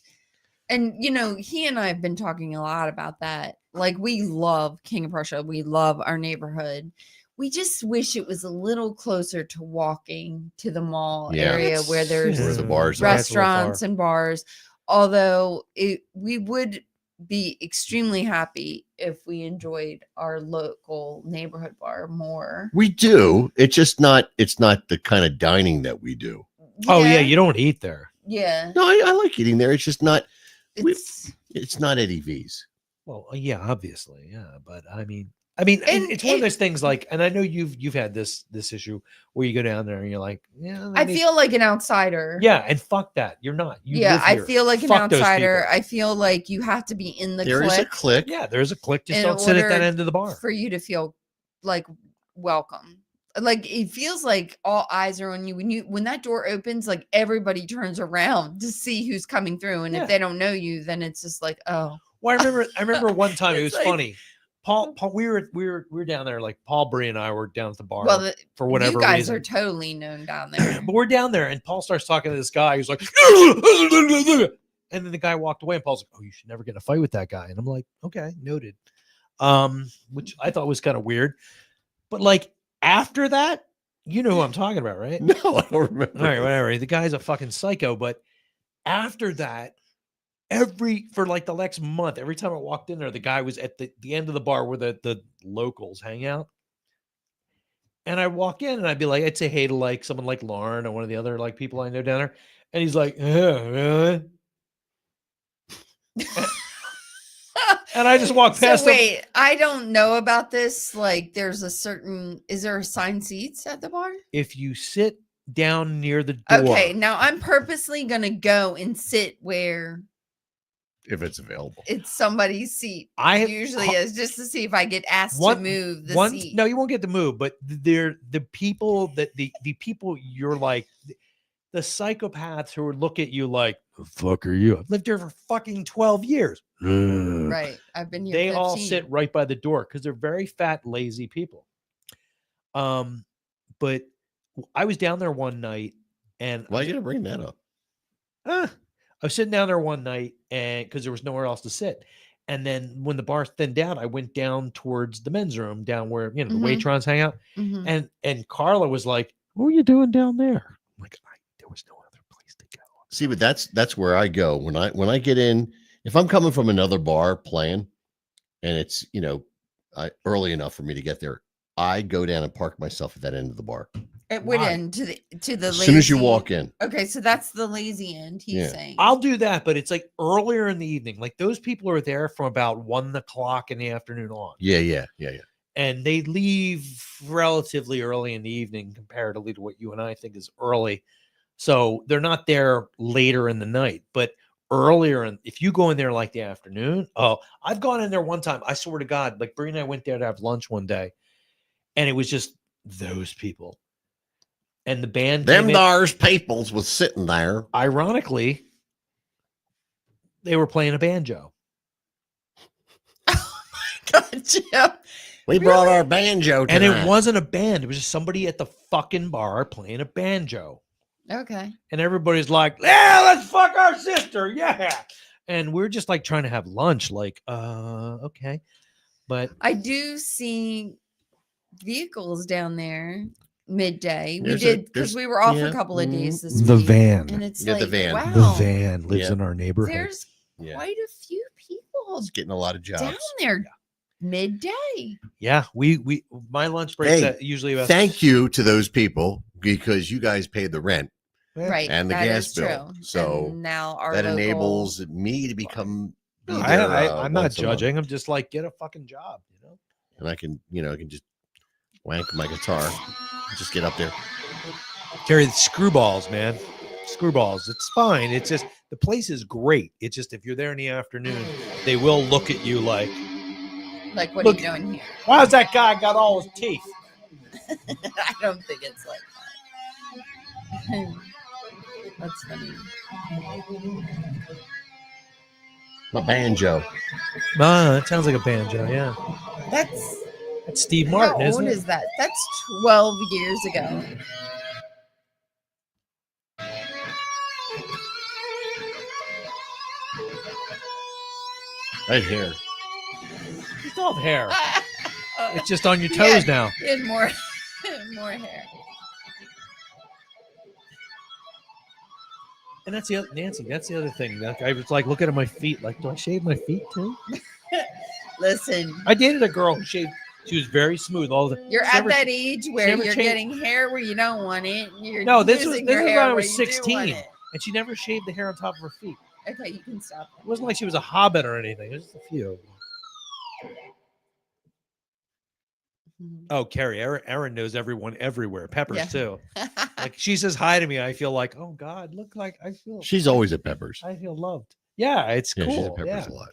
And he and I have been talking a lot about that. Like, we love King of Prussia. We love our neighborhood. We just wish it was a little closer to walking to the mall Yeah. area where there's Where the bars are. restaurants and bars. Although we would be extremely happy if we enjoyed our local neighborhood bar more. We do. It's just not. It's not the kind of dining that we do. Oh yeah, you don't eat there. Yeah. No, I like eating there. It's just not. It's, It's not Eddie V's. Well, yeah, obviously, yeah. But I mean, And it's one of those things. Like, and I know you've had this issue where you go down there and you're like, yeah, I feel like an outsider. yeah, and fuck that. You're not. You Yeah, live I here. feel like an Fuck those outsider. people. I feel like you have to be in the There is a clique clique. Yeah, there's a click. Just in don't sit at that order end of the bar. for you to feel like welcome. Like, it feels like all eyes are on you when that door opens. Like, everybody turns around to see who's coming through, and Yeah. if they don't know you, then it's just like, oh, Well, I remember one time it was It's like- funny. Paul, we were down there. Like Paul, Bree, and I were down at the bar. well, for whatever you guys reason. are totally known down there. But we're down there, and Paul starts talking to this guy. He's like, and then the guy walked away, and Paul's like, "Oh, you should never get in a fight with that guy." And I'm like, "Okay, noted." Which I thought was kind of weird. But like after that, you know who I'm talking about, right? No, I don't remember. All right, whatever. The guy's a fucking psycho. But after that, for like the next month, every time I walked in there, the guy was at the end of the bar where the locals hang out. And I walk in and I'd be like, I'd say hey to like someone like Lauren or one of the other like people I know down there. And he's like, yeah, really? And I just walk past him. Wait, I don't know about this. Like, is there assigned seats at the bar? If you sit down near the door. Okay, now I'm purposely going to go and sit where if it's available. It's somebody's seat. Usually is just to see if I get asked to move the seat. No, you won't get to move, but they're the people that the people you're like the psychopaths who look at you like, the fuck are you? I've lived here for fucking 12 years. Right. I've been here. They 15. all sit right by the door because they're very fat, lazy people. But I was down there one night and why are you gonna bring that up? I was sitting down there one night and because there was nowhere else to sit. And then when the bar thinned down, I went down towards the men's room, down where the Waitrons hang out. And Carla was like, "What are you doing down there?" I'm like, there was no other place to go. See, but that's where I go when I get in. If I'm coming from another bar playing, and it's early enough for me to get there, I go down and park myself at that end of the bar. It would end to the as soon as you walk in. Okay, so that's the lazy end. He's saying I'll do that, but it's like earlier in the evening. Like those people are there from about 1 o'clock in the afternoon on. Yeah. And they leave relatively early in the evening comparatively to what you and I think is early. So they're not there later in the night, but earlier. And if you go in there like the afternoon, I've gone in there one time. I swear to God, like Bree and I went there to have lunch one day, and it was just those people. And the band, them thars peoples was sitting there. Ironically, they were playing a banjo. Oh my God, Jim. We brought our banjo tonight. And it wasn't a band. It was just somebody at the fucking bar playing a banjo. Okay. And everybody's like, yeah, let's fuck our sister. Yeah. And we're just like trying to have lunch. Like, okay. But I do see vehicles down there midday. We did because we were off a couple of days this the week. van. And it's the like, van. wow. The van lives in our neighborhood. There's quite a few people It's getting a lot of jobs down there midday. Yeah, we my lunch breaks usually about. Thank you to those people because you guys paid the rent, right, and the gas bill. True. So and now our that local... enables me to become. I'm not judging. I'm just like, get a fucking job, And I can, I can just wank my guitar, and just get up there. Carry the screwballs, man. Screwballs. It's fine. It's just the place is great. It's just if you're there in the afternoon, they will look at you like, what are you doing here? Why's that guy got all his teeth? I don't think it's like that. That's funny. My banjo. That sounds like a banjo. Yeah. That's Steve Martin, isn't it? How old is that? That's 12 years ago. Right here. You still have hair. It's just on your toes now. You had more hair. And that's the other, Nancy. That's the other thing. Like, I was like looking at my feet. Like, do I shave my feet too? Listen, I dated a girl who shaved. She was very smooth. You're at that age where you're getting hair where you don't want it. This was when I was 16, and she never shaved the hair on top of her feet. Okay, you can stop. It wasn't like she was a hobbit or anything. It was just a few. Oh, Carrie, Erin knows everyone everywhere. Peppers too. Like she says hi to me, I feel like, oh God, look like I feel. She's always at Peppers. I feel loved. Yeah, it's cool. She's at Peppers a lot.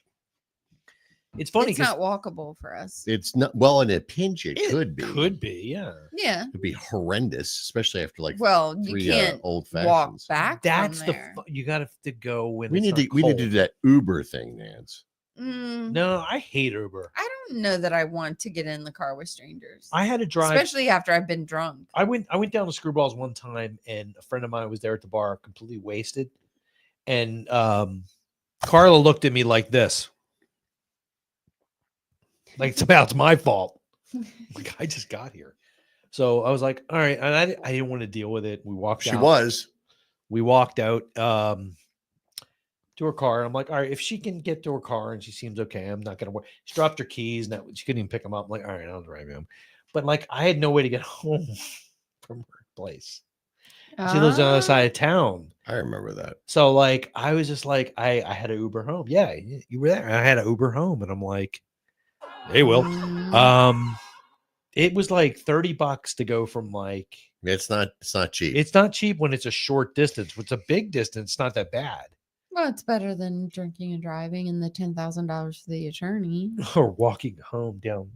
It's funny. It's not walkable for us. It's not. Well, in a pinch, it could be. Could be, yeah. Yeah. It'd be horrendous, especially after like you can't old walk fashions. back. That's from the there. you got to go when we need to do that Uber thing, Nance. No, I hate Uber. I don't know that I want to get in the car with strangers. I had to drive, especially after I've been drunk. I went down to Screwballs one time, and a friend of mine was there at the bar, completely wasted, and Carla looked at me like this, like it's my fault. Like I just got here, so I was like, all right, and I didn't want to deal with it. We walked out. We walked out. to her car. I'm like, all right, if she can get to her car and she seems okay, I'm not gonna worry. She dropped her keys and she couldn't even pick them up. I'm like, all right, I'll drive him. But like, I had no way to get home from her place. She lives on the other side of town. I remember that. So like, I was just like, I had to Uber home. Yeah, you were there. I had to Uber home, and I'm like, hey, Will. It was like $30 to go from like. It's not cheap. It's not cheap when it's a short distance. When it's a big distance, it's not that bad. Well, it's better than drinking and driving and the $10,000 for the attorney. Or walking home down,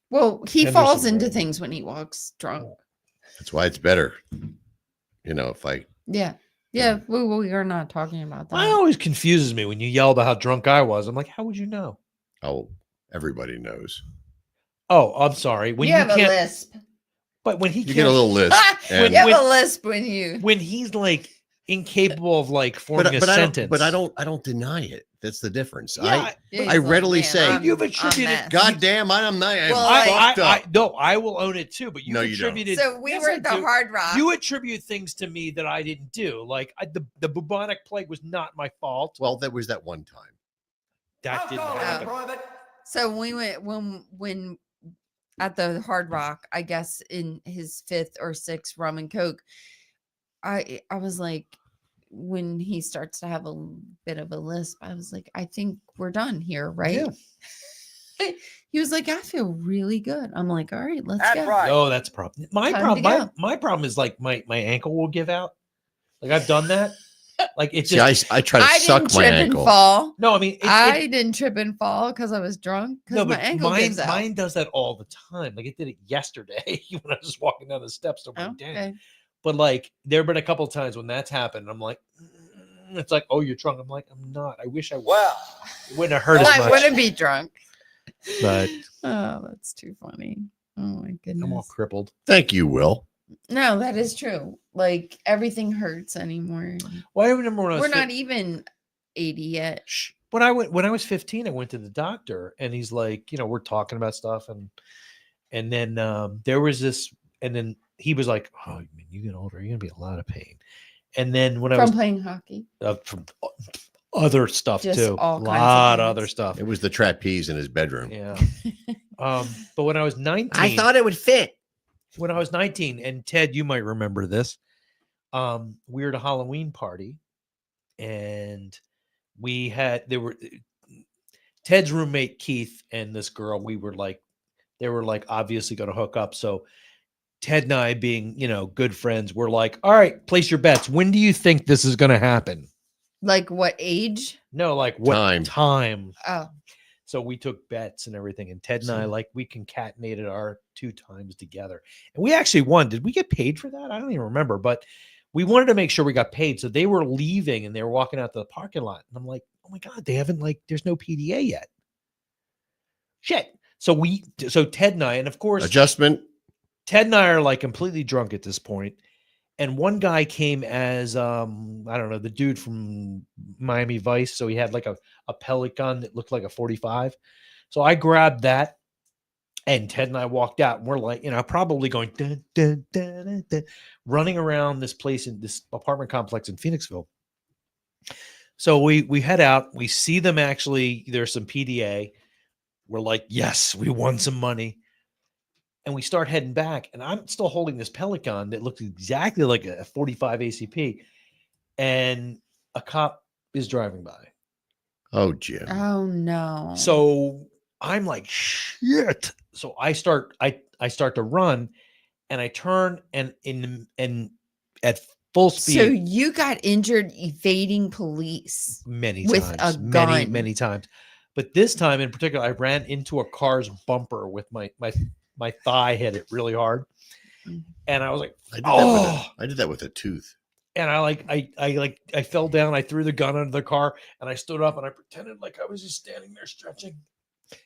Well, he Henderson falls into Road. things when he walks drunk. That's why it's better. If I. Yeah. We are not talking about that. It always confuses me when you yell about how drunk I was. I'm like, how would you know? Oh, everybody knows. Oh, I'm sorry. When you have a can't, lisp. But when he You get a little lisp. You have a lisp when he's like incapable of like forming a sentence. But I don't deny it. That's the difference. Yeah, I readily say, you've attributed. God damn, I'm not. I will own it too. But you attributed. So we were at the Hard Rock. You attribute things to me that I didn't do. Like the bubonic plague was not my fault. Well, there was that one time. That didn't happen. So we went when at the Hard Rock, I guess in his 5th or 6th rum and coke, I was like, when he starts to have a bit of a lisp, I was like, I think we're done here, right? Yeah. He was like, I feel really good. I'm like, all right, let's go. Right. Oh, that's a problem. My problem is like my ankle will give out. Like I've done that. Like it's just I try to suck my ankle. Fall. No, I mean I didn't trip and fall because I was drunk. No, my but ankle gives out. mine does that all the time. Like it did it yesterday when I was walking down the steps to my dad. But like there have been a couple of times when that's happened. I'm like, it's like, oh, you're drunk. I'm like, I'm not. I wish I was. Well, it wouldn't have hurt as much. I wouldn't be drunk. But oh, that's too funny. Oh my goodness. I'm all crippled. Thank you, Will. No, that is true. Like everything hurts anymore. Well, I remember when we're not even 80 yet. When I was 15, I went to the doctor, and he's like, we're talking about stuff, and then there was this, and then he was like, oh, man, you get older, you're gonna be in a lot of pain. And then when I was playing hockey, from other stuff just too, a lot of other stuff. It was the trapeze in his bedroom. Yeah. But when I was 19, I thought it would fit. When I was 19, and Ted, you might remember this. We were at a Halloween party, and Ted's roommate Keith and this girl. They were like obviously going to hook up. So Ted and I, being good friends, we're like, all right, place your bets. When do you think this is going to happen? Like what age? No, like what time? Oh. So we took bets and everything, and Ted and I, we concatenated our 2 times together, and we actually won. Did we get paid for that? I don't even remember, but we wanted to make sure we got paid. So they were leaving, and they were walking out to the parking lot, and I'm like, oh my God, they haven't there's no PDA yet. Shit. So Ted and I, and of course, adjustment. Ted and I are completely drunk at this point. And one guy came as, I don't know, the dude from Miami Vice. So he had a pellet gun that looked like a 45. So I grabbed that, and Ted and I walked out, and we're probably going, dun, dun, dun, dun, dun, running around this place in this apartment complex in Phoenixville. So we head out, we see them actually, there's some PDA. We're like, yes, we won some money. And we start heading back, and I'm still holding this pellet gun that looked exactly like a 45 ACP, and a cop is driving by. Oh, Jim. Oh no. So I'm like, shit. So I start to run, and I turn and at full speed. So you got injured evading police many with times, a gun. many times. But this time in particular, I ran into a car's bumper with my thigh hit it really hard. And I was like, I did that with a tooth. And I fell down. I threw the gun under the car, and I stood up, and I pretended like I was just standing there stretching.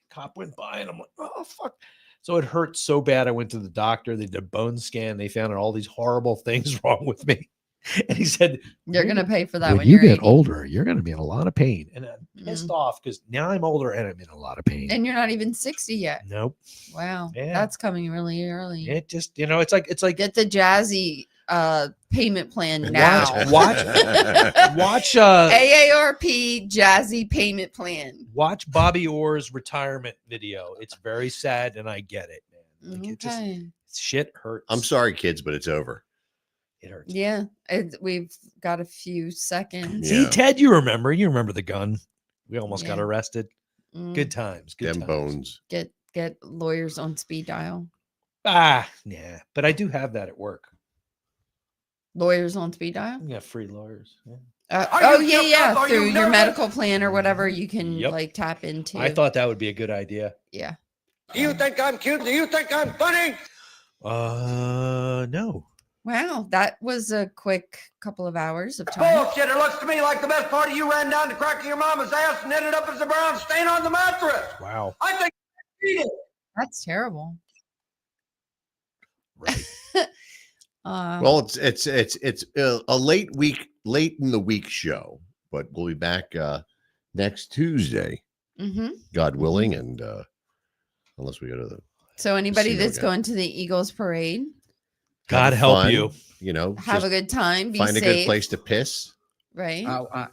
Cop went by, and I'm like, oh, fuck. So it hurt so bad. I went to the doctor. They did a bone scan. They found all these horrible things wrong with me. And he said, you're going to pay for that when you get older, you're going to be in a lot of pain. And I'm pissed off because now I'm older and I'm in a lot of pain. And you're not even 60 yet. Nope. Wow. Yeah. That's coming really early. It just, it's like get the Jazzy payment plan now. Watch AARP Jazzy payment plan. Watch Bobby Orr's retirement video. It's very sad, and I get it, man. Like, Okay. Shit hurts. I'm sorry, kids, but it's over. It hurts. Yeah, we've got a few seconds. See, Ted, you remember the gun. We almost got arrested. Mm. Good times. Good Them times. bones. Get lawyers on speed dial. Yeah, but I do have that at work. Lawyers on speed dial. Yeah, free lawyers. Yeah. Yeah. Through your medical plan or whatever, you can like tap into. I thought that would be a good idea. Yeah. Do you think I'm cute? Do you think I'm funny? No. Wow, that was a quick couple of hours of time. Bullshit. It looks to me like the best part of you ran down the crack of your mama's ass and ended up as a brown stain on the mattress. Wow. I think That's terrible. Right. Well, it's a late in the week show, but we'll be back next Tuesday, God willing, and unless we go to the So anybody casino that's again. going to the Eagles parade, God Have help fun, you. You know, have just a good time. Be find safe. a good place to piss. Right. I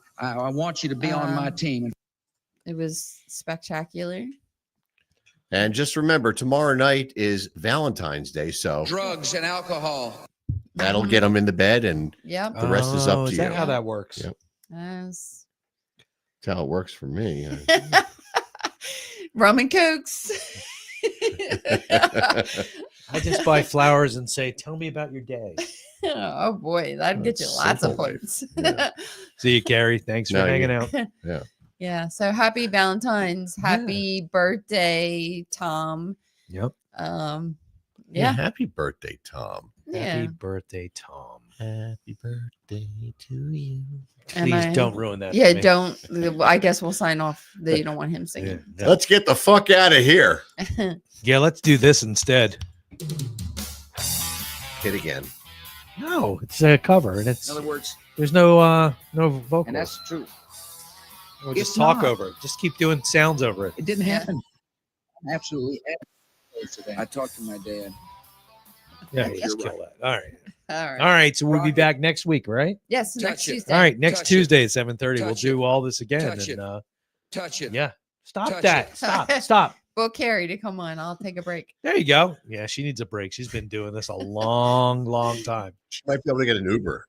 want you to be on my team. It was spectacular. And just remember, tomorrow night is Valentine's Day, so Drugs and alcohol. that'll get them into bed, and Yep. the rest is up to Is you. that how that works? Yep. Yes. That's how it works for me. Rum and cokes. I just buy flowers and say, "Tell me about your day." Oh boy, that'd get you lots of simple life. points. See you, Carrie. Thanks for No, hanging you- out. Yeah. Yeah. So happy Valentine's. Happy birthday, Tom. Yep. Yeah. Happy birthday, Tom. Yeah. Happy birthday, Tom. Happy birthday to you. Am Please I- don't ruin that. Yeah, for me. don't. I guess we'll sign off that you don't want him singing. Yeah, no. Let's get the fuck out of here. Yeah, let's do this instead. Hit again. No, it's a cover, and it's In other words, there's no vocals. and that's the truth. We'll just it's talk not. over it. Just keep doing sounds over it. It didn't Yeah. happen. Absolutely. I talked to my dad. Yeah, You're just kill right. that. All right. All right. All right. So we'll be Rocket. back next week, right? Yes, Touch next it. Tuesday. All right. Next Touch it. Tuesday at 7:30, we'll Touch do it. all this again. Touch And it. Touch it. yeah, stop Touch that. it. Stop. Book Carrie to come on. I'll take a break. There you go. Yeah, she needs a break. She's been doing this a long time. She might be able to get an Uber.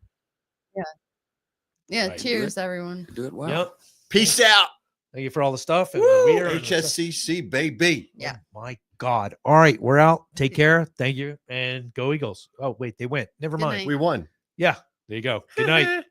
Yeah. Right. Cheers, everyone. Do it well. Yep. Peace out. Thank you for all the stuff. And we are HSCC, baby. Yeah. Oh, my God. All right. We're out. Take care. Thank you. And go Eagles. Oh, wait. They went. Never Good mind. night. We won. Yeah. There you go. Good night.